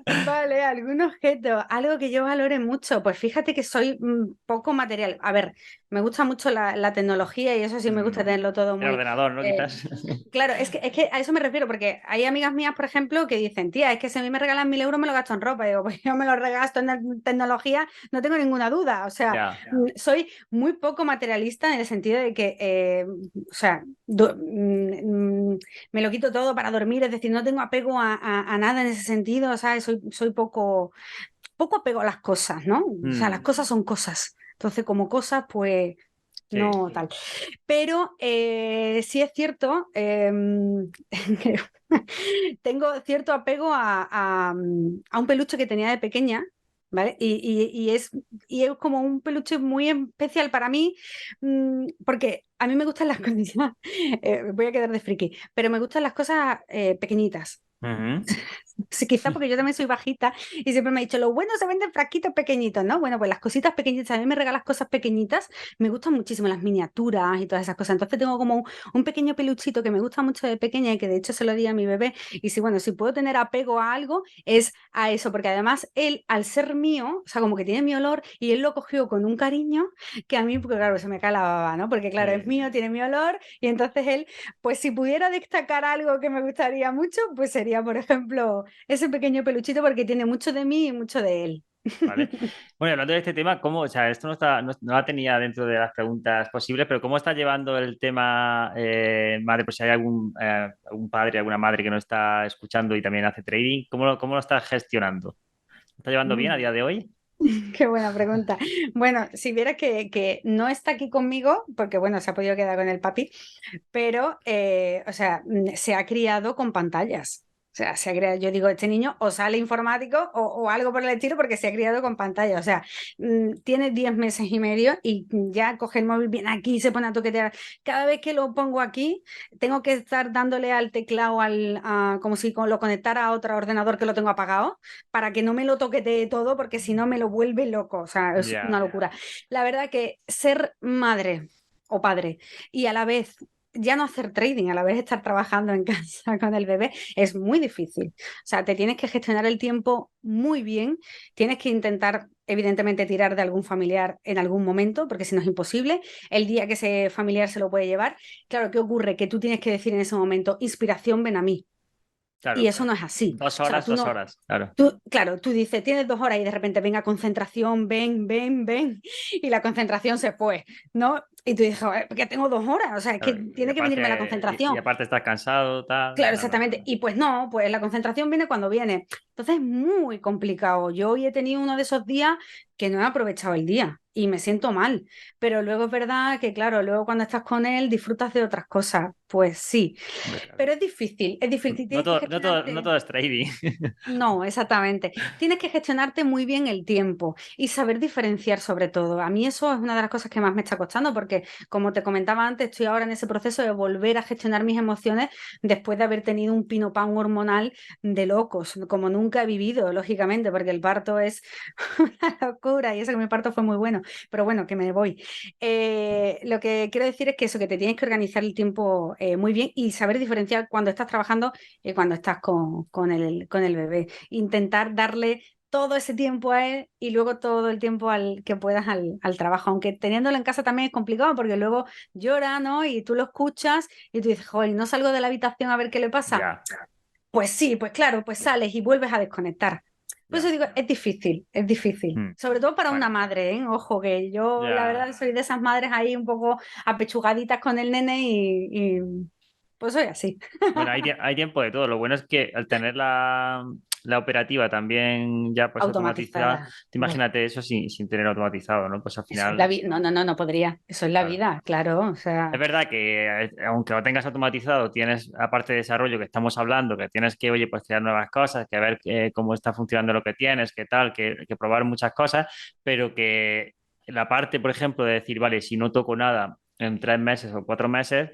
Vale, algún objeto, algo que yo valore mucho. Pues fíjate que soy poco material. A ver, me gusta mucho la tecnología y eso sí me gusta Mm, tenerlo todo el muy. ordenador, ¿no? eh, Quizás. Claro, es que a eso me refiero, porque hay amigas mías, por ejemplo, que dicen, tía, es que si a mí me regalan 1.000 euros me lo gasto en ropa. Y digo, pues yo me lo regasto en tecnología, no tengo ninguna duda. O sea, Ya. soy muy poco materialista en el sentido de que, o sea, me lo quito todo para dormir, es decir, no tengo apego a nada en ese sentido, ¿sabes? Soy poco apego a las cosas, ¿no? O sea, las Mm, cosas son cosas. Entonces, como cosas, pues sí. no tal. Pero sí es cierto, que tengo cierto apego a un peluche que tenía de pequeña, ¿vale? Y es como un peluche muy especial para mí, porque a mí me gustan las cosas, voy a quedar de friki, pero me gustan las cosas pequeñitas. Ujú. Sí, quizá porque yo también soy bajita y siempre me ha dicho, lo bueno se venden frasquitos pequeñitos, ¿no? Bueno, pues las cositas pequeñitas, a mí me regalas cosas pequeñitas, me gustan muchísimo las miniaturas y todas esas cosas. Entonces tengo como un pequeño peluchito que me gusta mucho de pequeña y que de hecho se lo di a mi bebé. Y si, bueno, si puedo tener apego a algo, es a eso, porque además él, al ser mío, o sea, como que tiene mi olor y él lo cogió con un cariño que a mí, porque claro, se me cae la baba, ¿no? Porque claro, es Sí. mío, tiene mi olor y entonces él, pues si pudiera destacar algo que me gustaría mucho, pues sería, por ejemplo, ese pequeño peluchito porque tiene mucho de mí y mucho de él. Vale. Bueno, hablando de este tema, ¿cómo, o sea, esto no está, no la tenía dentro de las preguntas posibles, pero ¿cómo está llevando el tema, madre, pues si hay algún padre, alguna madre que no está escuchando y también hace trading, ¿cómo lo está gestionando? ¿Lo está llevando bien a día de hoy? Qué buena pregunta. Bueno, si viera que no está aquí conmigo, porque bueno, se ha podido quedar con el papi, pero, o sea, se ha criado con pantallas. O sea, se ha criado, yo digo, este niño o sale informático o algo por el estilo porque se ha criado con pantalla. O sea, tiene 10 meses y medio y ya coge el móvil, viene aquí, se pone a toquetear. Cada vez que lo pongo aquí, tengo que estar dándole al teclado como si lo conectara a otro ordenador que lo tengo apagado para que no me lo toquetee todo porque si no me lo vuelve loco. O sea, es una Ya. locura. La verdad que ser madre o padre y a la vez ya no hacer trading, a la vez estar trabajando en casa con el bebé, es muy difícil. O sea, te tienes que gestionar el tiempo muy bien, tienes que intentar, evidentemente, tirar de algún familiar en algún momento, porque si no es imposible. El día que ese familiar se lo puede llevar, claro, ¿qué ocurre? Que tú tienes que decir en ese momento, inspiración, ven a mí. Y Claro. eso no es así. Dos O sea, horas, tú dos no, horas, claro. claro, tú dices, tienes 2 horas y de repente venga concentración, ven, ven, ven, y la concentración se fue, ¿no? Y tú dices, "Joder, que tengo 2 horas, o sea, es que Claro. Y tiene que venirme la aparte, y concentración. aparte estás cansado, tal. Claro, No, no. exactamente. Y pues no, pues la concentración viene cuando viene. Entonces es muy complicado. Yo hoy he tenido uno de esos días que no he aprovechado el día y me siento mal. Pero luego es verdad que, claro, luego cuando estás con él disfrutas de otras cosas. Pues sí. Hombre, claro. Pero es difícil, No tienes que todo, no todo, no gestionarte. todo es trading. No, exactamente. Tienes que gestionarte muy bien el tiempo y saber diferenciar sobre todo. A mí eso es una de las cosas que más me está costando porque, como te comentaba antes, estoy ahora en ese proceso de volver a gestionar mis emociones después de haber tenido un pino pan hormonal de locos, como nunca he vivido, lógicamente, porque el parto es una locura y eso que mi parto fue muy bueno. Pero bueno, que me voy. Lo que quiero decir es que eso, que te tienes que organizar el tiempo muy bien y saber diferenciar cuando estás trabajando y cuando estás con el bebé. Intentar darle todo ese tiempo a él y luego todo el tiempo que puedas al trabajo. Aunque teniéndolo en casa también es complicado porque luego llora, ¿no? Y tú lo escuchas y tú dices, joder, ¿no salgo de la habitación a ver qué le pasa? Ya, Pues sí, pues claro, pues sales y vuelves a desconectar. Por eso ya. digo, es difícil, es difícil. Mm. Sobre todo para una Bueno, madre, ¿eh? Ojo, que yo la ya. verdad soy de esas madres ahí un poco apechugaditas con el nene y pues soy así. Bueno, hay tiempo de todo. Lo bueno es que al tener la operativa también ya pues automatizada, Automatizada. te Buah. imagínate eso sin tener automatizado, ¿no? Pues al Eso es la final, vida. No, no, no, no podría. Eso es la claro. vida, claro. O Es sea, verdad que aunque lo tengas automatizado, tienes, aparte de desarrollo que estamos hablando, que tienes que, oye, pues crear nuevas cosas, que ver cómo está funcionando lo que tienes, qué tal, que probar muchas cosas, pero que la parte, por ejemplo, de decir, vale, si no toco nada en 3 meses o 4 meses,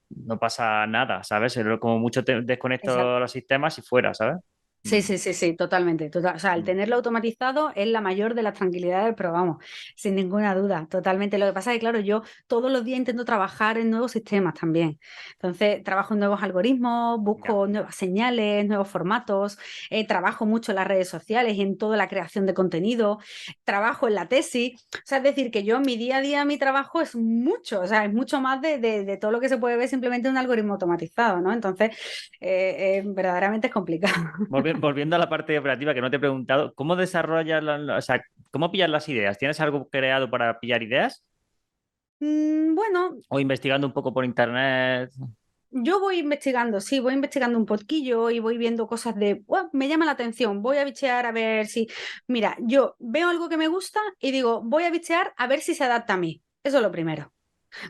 no pasa nada, ¿sabes? Como mucho te desconecto los sistemas y fuera, ¿sabes? sí, Mm, sí, sí, sí, totalmente. O sea, el mm, tenerlo automatizado es la mayor de las tranquilidades, pero vamos, sin ninguna duda, totalmente. Lo que pasa es que, claro, yo todos los días intento trabajar en nuevos sistemas también. Entonces, trabajo en nuevos algoritmos, ya, busco nuevas señales, nuevos formatos, trabajo mucho en las redes sociales y en toda la creación de contenido, trabajo en la tesis. O sea, es decir, que yo mi día a día, mi trabajo es mucho, o sea, es mucho más de todo lo que se puede ver simplemente en un algoritmo automatizado, ¿no? Entonces, verdaderamente es complicado. Volviendo a la parte operativa que no te he preguntado, ¿cómo desarrollas, o sea, cómo pillas las ideas? ¿Tienes algo creado para pillar ideas? Bueno, ¿O investigando un poco por internet? yo voy investigando, sí, voy investigando un poquillo y voy viendo cosas "Buah, me llama la atención, voy a bichear a ver si, mira, yo veo algo que me gusta y digo, voy a bichear a ver si se adapta a mí. Eso es lo primero,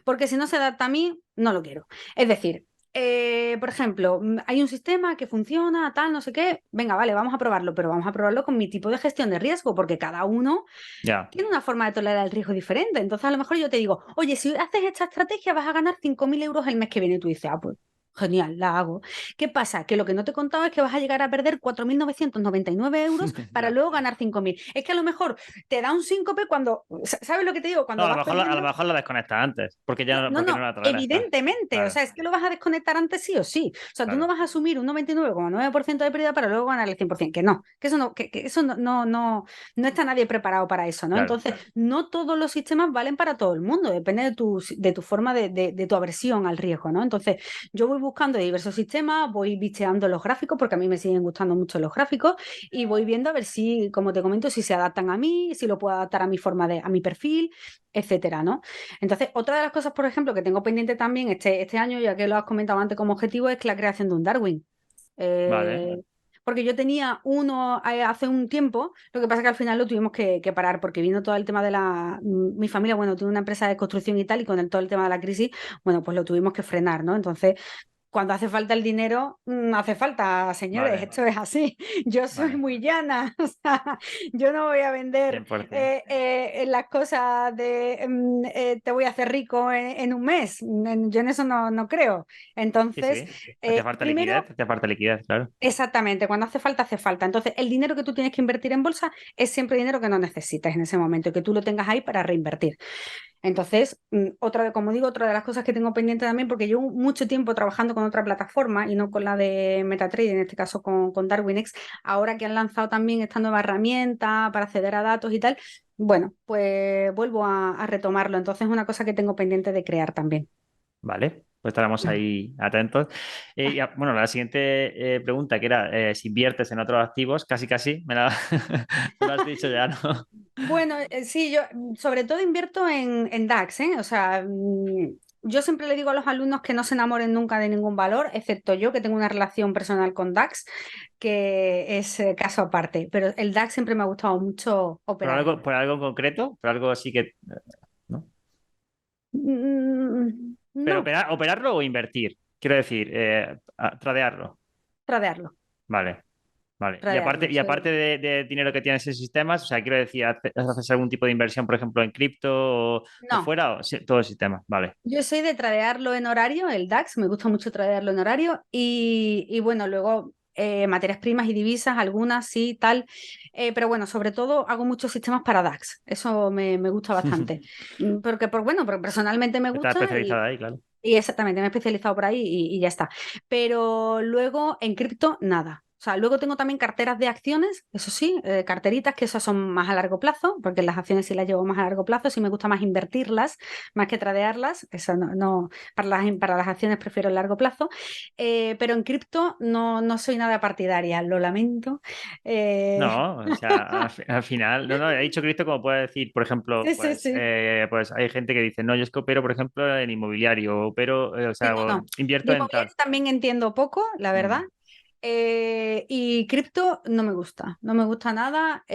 porque si no se adapta a mí, no lo quiero. Es decir, Por ejemplo, hay un sistema que funciona, tal, no sé qué, venga, vale, vamos a probarlo, pero vamos a probarlo con mi tipo de gestión de riesgo, porque cada uno Ya, tiene una forma de tolerar el riesgo diferente. Entonces, a lo mejor yo te digo, oye, si haces esta estrategia vas a ganar 5.000 euros el mes que viene. Y tú dices, ah, pues genial, la hago. ¿Qué pasa? Que lo que no te he contado es que vas a llegar a perder 4.999 euros para ya. luego ganar 5.000. Es que a lo mejor te da un síncope cuando, ¿sabes lo que te digo? No, Cuando vas a lo perdiendo. mejor la desconectas antes, porque ya No, no, no, porque no no, la toleras, claro. evidentemente, o Claro, sea, es que lo vas a desconectar antes sí o sí. O sea, tú no claro, vas a asumir un 99,9% de pérdida para luego ganar el 100%, que eso no, que eso no está nadie preparado para eso, ¿no? claro. Entonces, no todos los sistemas valen para todo el mundo, depende de tu forma de tu aversión al riesgo, ¿no? Entonces, yo voy buscando diversos sistemas, voy bicheando los gráficos, porque a mí me siguen gustando mucho los gráficos, y voy viendo a ver si, como te comento, si se adaptan a mí, si lo puedo adaptar a mi a mi perfil, etcétera, ¿no? Entonces, otra de las cosas, por ejemplo, que tengo pendiente también este año, ya que lo has comentado antes como objetivo, es la creación de un Darwin. Vale. Porque yo tenía uno hace un tiempo, lo que pasa es que al final lo tuvimos que parar porque vino todo el tema de mi familia, bueno, tiene una empresa de construcción y tal, y con todo el tema de la crisis, bueno, pues lo tuvimos que frenar, ¿no? Entonces, cuando hace falta el dinero, hace falta, señores, Vale, esto es así. Yo soy vale. muy llana, o sea, yo no voy a vender 100%. las cosas te voy a hacer rico en un mes. Yo en eso no creo. Sí, Entonces, sí. Hacía falta liquidez, claro. exactamente, cuando hace falta, hace falta. Entonces, el dinero que tú tienes que invertir en bolsa es siempre dinero que no necesitas en ese momento y que tú lo tengas ahí para reinvertir. Entonces, como digo, otra de las cosas que tengo pendiente también, porque llevo mucho tiempo trabajando con otra plataforma y no con la de MetaTrader, en este caso con DarwinX, ahora que han lanzado también esta nueva herramienta para acceder a datos y tal, bueno, pues vuelvo a retomarlo. Entonces, es una cosa que tengo pendiente de crear también. Vale, pues estaremos ahí atentos. Bueno, la siguiente pregunta, que era si inviertes en otros activos, casi casi, me lo has dicho ya, ¿no? Bueno, sí, yo sobre todo invierto en DAX, ¿eh? O sea, yo siempre le digo a los alumnos que no se enamoren nunca de ningún valor, excepto yo, que tengo una relación personal con DAX, que es caso aparte. Pero el DAX siempre me ha gustado mucho operar en él. Por algo en concreto? ¿Por algo así que, ¿no? Pero No, operarlo o invertir, quiero decir, tradearlo. tradearlo, Vale, vale. tradearlo. Y aparte de dinero que tienes en sistemas, o sea, quiero decir, ¿haces algún tipo de inversión, por ejemplo, en cripto o No, fuera? O sí, todo el sistema, vale. yo soy de tradearlo en horario, el DAX, me gusta mucho tradearlo en horario y bueno, luego materias primas y divisas, algunas sí, tal, pero bueno, sobre todo hago muchos sistemas para DAX, eso me gusta bastante, porque personalmente me Estás gusta especializada ahí, claro. y exactamente, me he especializado por ahí y ya está. Pero luego en cripto, nada. O sea, luego tengo también carteras de acciones, eso sí, carteritas que esas son más a largo plazo, porque las acciones sí las llevo más a largo plazo, sí me gusta más invertirlas, más que tradearlas. Eso para las acciones prefiero el largo plazo. Pero en cripto no soy nada partidaria, lo lamento. Eh, No, o sea, al final, no, he dicho Cristo como puede decir, por ejemplo, sí, sí, sí. pues hay gente que dice, no, yo es que opero, por ejemplo, en inmobiliario, opero, o Sí, sea, no, no. invierto De en tal. inmobiliario también entiendo poco, la verdad. Mm. Y cripto no me gusta, no me gusta nada.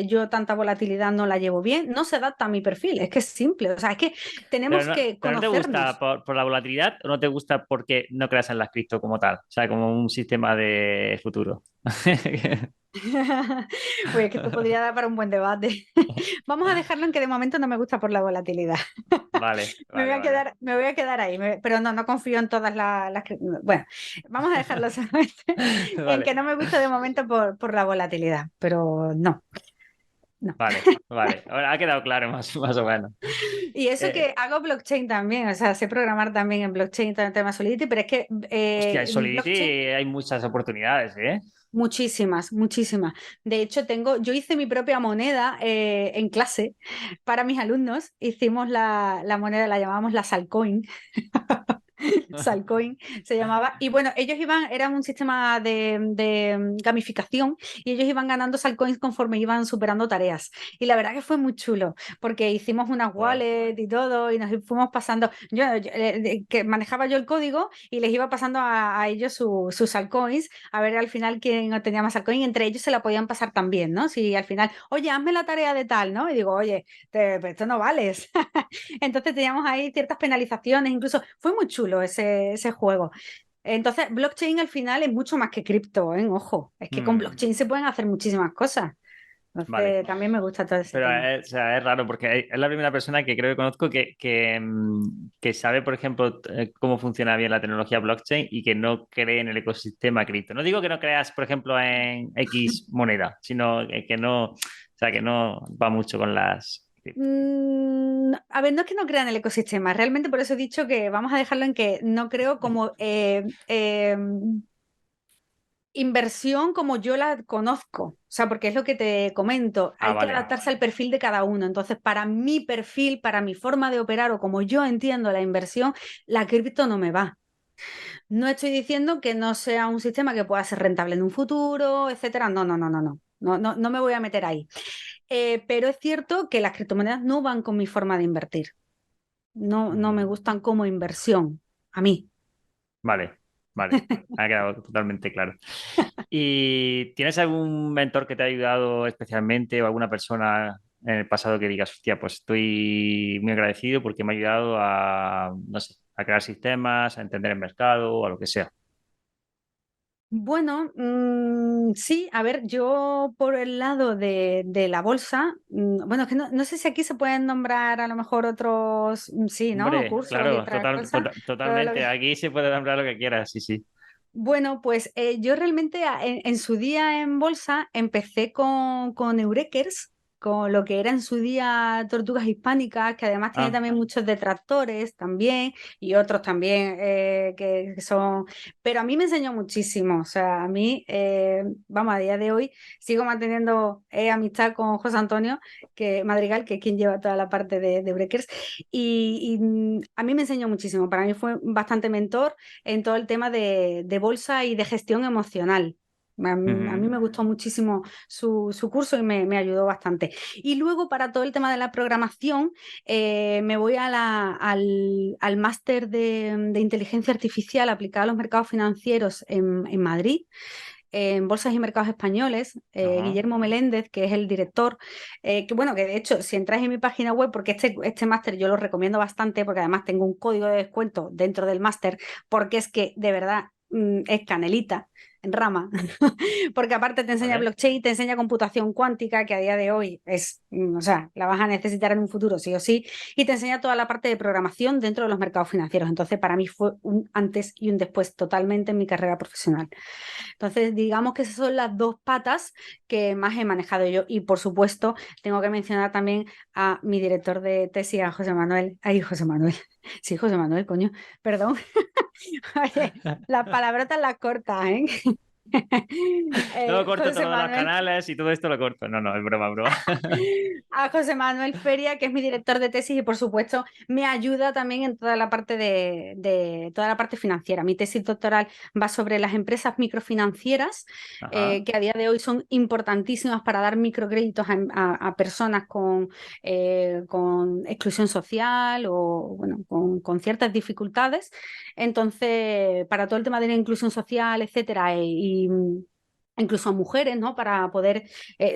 Yo tanta volatilidad no la llevo bien, no se adapta a mi perfil, es que es simple, o sea, es que tenemos que Pero no te gusta conocernos. por la volatilidad o no te gusta porque no creas en las cripto como tal, o sea, como un sistema de futuro. Pues es que esto podría dar para un buen debate. Vamos a dejarlo en que de momento no me gusta por la volatilidad. Vale, Me voy vale, a vale. quedar, me voy a quedar ahí, pero no confío en todas Bueno, vamos a dejarlo solamente en Vale, que no me gusta de momento por la volatilidad, pero no, no. vale. Ahora ha quedado claro más o menos. Y eso Eh, que hago blockchain también, o sea, sé programar también en blockchain, todo el tema Solidity, pero es que Hostia, en en Solidity blockchain, hay muchas oportunidades, ¿eh? muchísimas, muchísimas. De hecho, yo hice mi propia moneda en clase para mis alumnos, hicimos la moneda, la llamábamos la Salcoin. Salcoin se llamaba. Y bueno, eran un sistema de gamificación y ellos iban ganando Salcoins conforme iban superando tareas. Y la verdad que fue muy chulo, porque hicimos unas Guay. wallets y todo y nos fuimos pasando. Que manejaba yo el código y les iba pasando a ellos sus Salcoins, a ver al final quién tenía más Salcoin. Entre ellos se la podían pasar también, ¿no? Si al final, oye, hazme la tarea de tal, ¿no? Y digo, oye, pero esto no vales. Entonces teníamos ahí ciertas penalizaciones, incluso fue muy chulo. paralelo ese juego. Entonces, blockchain al final es mucho más que cripto, ¿eh? Ojo, es que con blockchain se pueden hacer muchísimas cosas. Vale. Entonces, también me gusta todo ese Pero tema. o sea, es raro porque es la primera persona que creo que conozco que sabe, por ejemplo, cómo funciona bien la tecnología blockchain y que no cree en el ecosistema cripto. No digo que no creas, por ejemplo, en X moneda, sino que no, o sea, que no va mucho con las cripto. A ver, no es que no crea en el ecosistema, realmente por eso he dicho que vamos a dejarlo en que no creo como inversión como yo la conozco. O sea, porque es lo que te comento, Ah, hay que vale. adaptarse al perfil de cada uno. Entonces, para mi perfil, para mi forma de operar o como yo entiendo la inversión, la cripto no me va. No estoy diciendo que no sea un sistema que pueda ser rentable en un futuro, etcétera. No, no, no, no, no. No, no, no me voy a meter ahí. Pero es cierto que las criptomonedas no van con mi forma de invertir. No, no me Mm, gustan como inversión. A mí. vale, vale. Ha quedado totalmente claro. ¿Y tienes algún mentor que te ha ayudado especialmente o alguna persona en el pasado que digas, hostia, pues estoy muy agradecido porque me ha ayudado a, no sé, a crear sistemas, a entender el mercado o a lo que sea? Bueno, sí, a ver, yo por el lado de la bolsa, bueno, es que no sé si aquí se pueden nombrar a lo mejor otros, sí, ¿no? Hombre, Cursos y claro, otras cosas. Todo lo totalmente. que- Aquí se puede nombrar lo que quieras, sí, sí. Bueno, pues yo realmente en su día en bolsa empecé con Eurekers, con lo que era en su día Tortugas Hispánicas, que además tiene Ah, también muchos detractores también y otros también que son... Pero a mí me enseñó muchísimo, o sea, a mí, vamos, a día de hoy sigo manteniendo amistad con José Antonio Madrigal, que es quien lleva toda la parte de Eurekers, y a mí me enseñó muchísimo, para mí fue bastante mentor en todo el tema de bolsa y de gestión emocional. A mí ujú. me gustó muchísimo su curso y me ayudó bastante. Y luego para todo el tema de la programación, me voy al máster de inteligencia artificial aplicada a los mercados financieros en Madrid, en Bolsas y Mercados Españoles, Ajá. Guillermo Meléndez, que es el director, que bueno, que de hecho, si entráis en mi página web, porque este máster yo lo recomiendo bastante, porque además tengo un código de descuento dentro del máster, porque es que de verdad es canelita en rama, porque aparte te enseña Vale. blockchain, te enseña computación cuántica, que a día de hoy es, o sea, la vas a necesitar en un futuro sí o sí, y te enseña toda la parte de programación dentro de los mercados financieros. Entonces, para mí fue un antes y un después totalmente en mi carrera profesional. Entonces, digamos que esas son las dos patas que más he manejado yo. Y por supuesto, tengo que mencionar también a mi director de tesis, a José Manuel. Ay, José Manuel. Sí, José Manuel, coño. Perdón. Oye, las palabrotas las cortas, ¿eh? Luego corto José todos los Manuel. canales y todo esto lo corto. No, no, es broma, broma. A José Manuel Feria, que es mi director de tesis y por supuesto me ayuda también en toda la parte de toda la parte financiera. Mi tesis doctoral va sobre las empresas microfinancieras, Ajá. que a día de hoy son importantísimas para dar microcréditos a personas con exclusión social o bueno, con ciertas dificultades. Entonces, para todo el tema de la inclusión social, etcétera, y incluso a mujeres, ¿no? Para poder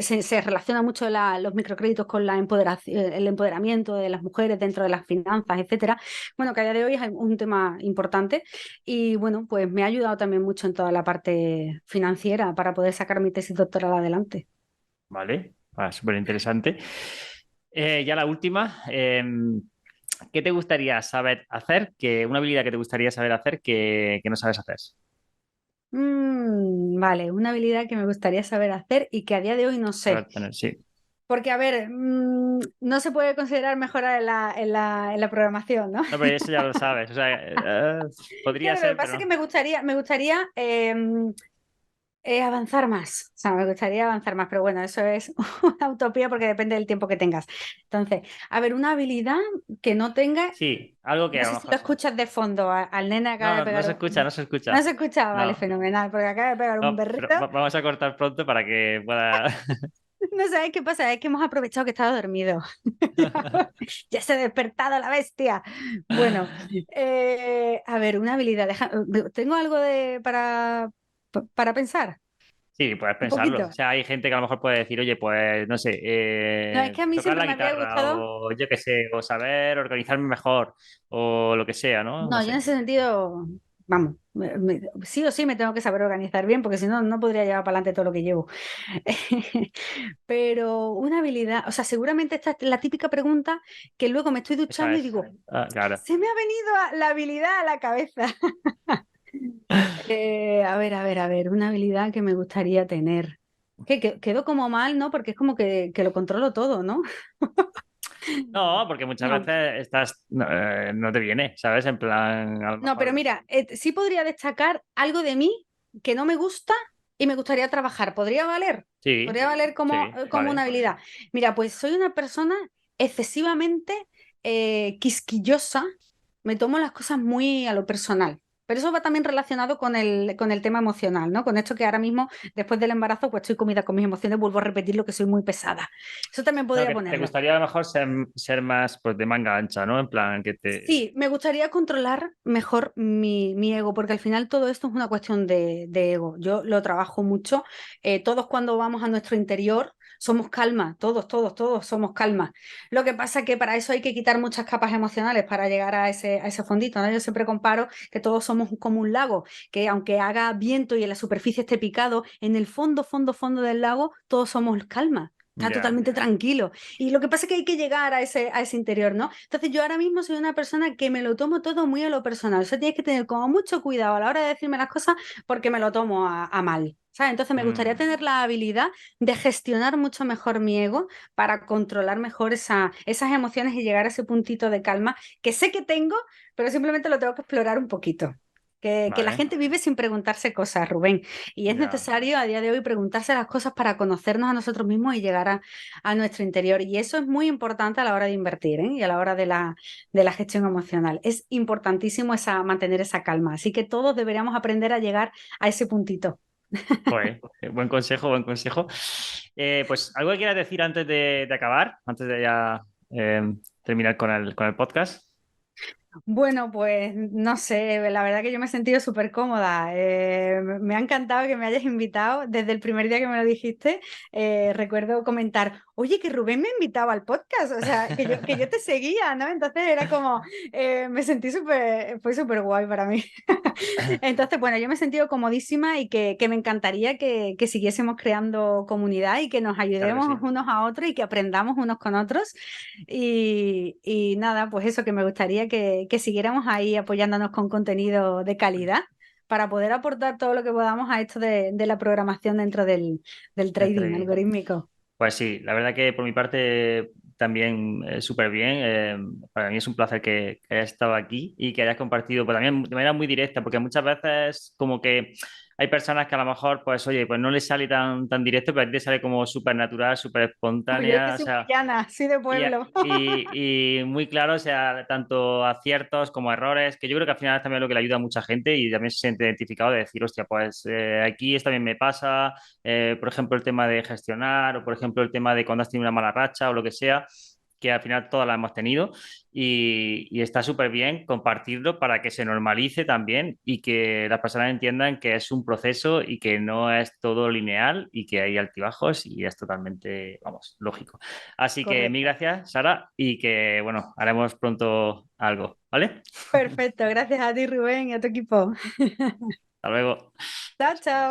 se relaciona mucho los microcréditos con el empoderamiento de las mujeres dentro de las finanzas, etcétera. Bueno, que a día de hoy es un tema importante y bueno, pues me ha ayudado también mucho en toda la parte financiera para poder sacar mi tesis doctoral adelante. Vale. Súper interesante. Ya la última. ¿Qué te gustaría saber hacer? Una habilidad que te gustaría saber hacer que no sabes hacer. Vale, una habilidad que me gustaría saber hacer y que a día de hoy no sé. Saber tener, sí. Porque, a ver, no se puede considerar mejora en la programación, ¿no? No, pero eso ya lo sabes. O sea, podría Claro, lo que ser, pasa es pero que no. me gustaría avanzar más. O sea, me gustaría avanzar más, pero bueno, eso es una utopía porque depende del tiempo que tengas. Entonces, a ver, una habilidad que no tenga, Sí, algo que no a lo sé si lo mejor. escuchas de fondo, al nene No, acaba de no, no pegar se escucha, no un... se No escucha. se escucha, vale, No, fenomenal, porque acaba de pegar un no, pero berrito. vamos a cortar pronto para que pueda. No sabes qué pasa, es que hemos aprovechado que estaba dormido. Ya se ha despertado la bestia. Bueno, a ver, una habilidad. ¿Tengo algo para pensar? Sí, puedes Un pensarlo. O poquito. sea, hay gente que a lo mejor puede decir, oye, pues no sé, No, es que a mí tocar siempre la me había guitarra gustado. o yo qué sé, o saber organizarme mejor o lo que sea, ¿no? No No, yo en sé. ese sentido, vamos, sí o sí me tengo que saber organizar bien, porque si no, no podría llevar para adelante todo lo que llevo. Pero una habilidad, o sea, seguramente esta es la típica pregunta que luego me estoy Esa duchando y es. digo, Claro. se me ha venido la habilidad a la cabeza. A ver, una habilidad que me gustaría tener. Quedó como mal, ¿no? Porque es como que lo controlo todo, ¿no? No, porque muchas No, veces estás, no te viene, ¿sabes? En plan, a lo no, pero mejor. mira, sí podría destacar algo de mí que no me gusta y me gustaría trabajar. ¿Podría valer? Sí, ¿Podría valer como, sí, como una vale. habilidad? Mira, pues soy una persona excesivamente quisquillosa. Me tomo las cosas muy a lo personal. Pero eso va también relacionado con el tema emocional, ¿no? Con esto que ahora mismo, después del embarazo, pues estoy comida con mis emociones, vuelvo a repetir lo que soy muy pesada. Eso también No, podría que te ponerlo. gustaría a lo mejor ser más pues de manga ancha, ¿no? En plan, que te. Sí, me gustaría controlar mejor mi ego, porque al final todo esto es una cuestión de ego. Yo lo trabajo mucho. Todos cuando vamos a nuestro interior somos calma, todos somos calma. Lo que pasa es que para eso hay que quitar muchas capas emocionales para llegar a ese fondito, ¿no? Yo siempre comparo que todos somos como un lago, que aunque haga viento y en la superficie esté picado, en el fondo del lago todos somos calma. Está Ya. totalmente tranquilo. Y lo que pasa es que hay que llegar a ese interior, ¿no? Entonces yo ahora mismo soy una persona que me lo tomo todo muy a lo personal. O sea, tienes que tener como mucho cuidado a la hora de decirme las cosas porque me lo tomo a mal. ¿Sabes? Entonces me gustaría Mm, tener la habilidad de gestionar mucho mejor mi ego para controlar mejor esas emociones y llegar a ese puntito de calma que sé que tengo, pero simplemente lo tengo que explorar un poquito. Que la vale, gente vive sin preguntarse cosas, Rubén. Y es ya. necesario a día de hoy preguntarse las cosas para conocernos a nosotros mismos y llegar a nuestro interior. Y eso es muy importante a la hora de invertir, ¿eh? Y a la hora de la gestión emocional. Es importantísimo mantener esa calma. Así que todos deberíamos aprender a llegar a ese puntito. Joder, buen consejo, buen consejo. Pues algo que quieras decir antes de acabar, antes de ya terminar con el podcast. Bueno, pues no sé, la verdad que yo me he sentido súper cómoda. Me ha encantado que me hayas invitado. Desde el primer día que me lo dijiste, recuerdo comentar, oye, que Rubén me invitaba al podcast, o sea, que yo te seguía, ¿no? Entonces era como, me sentí súper, fue súper guay para mí. Entonces, bueno, yo me he sentido comodísima y que me encantaría que siguiésemos creando comunidad y que nos Claro que ayudemos sí. unos a otros y que aprendamos unos con otros. Y nada, pues eso, que me gustaría que siguiéramos ahí apoyándonos con contenido de calidad para poder aportar todo lo que podamos a esto de la programación dentro del El trading trading. algorítmico. Pues sí, la verdad que por mi parte también súper bien. Para mí es un placer que hayas estado aquí y que hayas compartido, pues también de manera muy directa, porque muchas veces como que hay personas que a lo mejor, pues oye, pues no les sale tan directo, pero a ti te sale como súper natural, súper Pues yo es que espontánea, o soy muy sea, llana, soy de y, pueblo. y muy claro, o sea, tanto aciertos como errores, que yo creo que al final es también lo que le ayuda a mucha gente y también se siente identificado de decir, hostia, pues aquí esto también me pasa, por ejemplo, el tema de gestionar o por ejemplo el tema de cuando has tenido una mala racha o lo que sea, que al final todas las hemos tenido y está súper bien compartirlo para que se normalice también y que las personas entiendan que es un proceso y que no es todo lineal y que hay altibajos y es totalmente, vamos, lógico. Así que mil Correcto. gracias, Sara, y que, bueno, haremos pronto algo, ¿vale? Perfecto, gracias a ti, Rubén, y a tu equipo. Hasta luego. Chao, chao.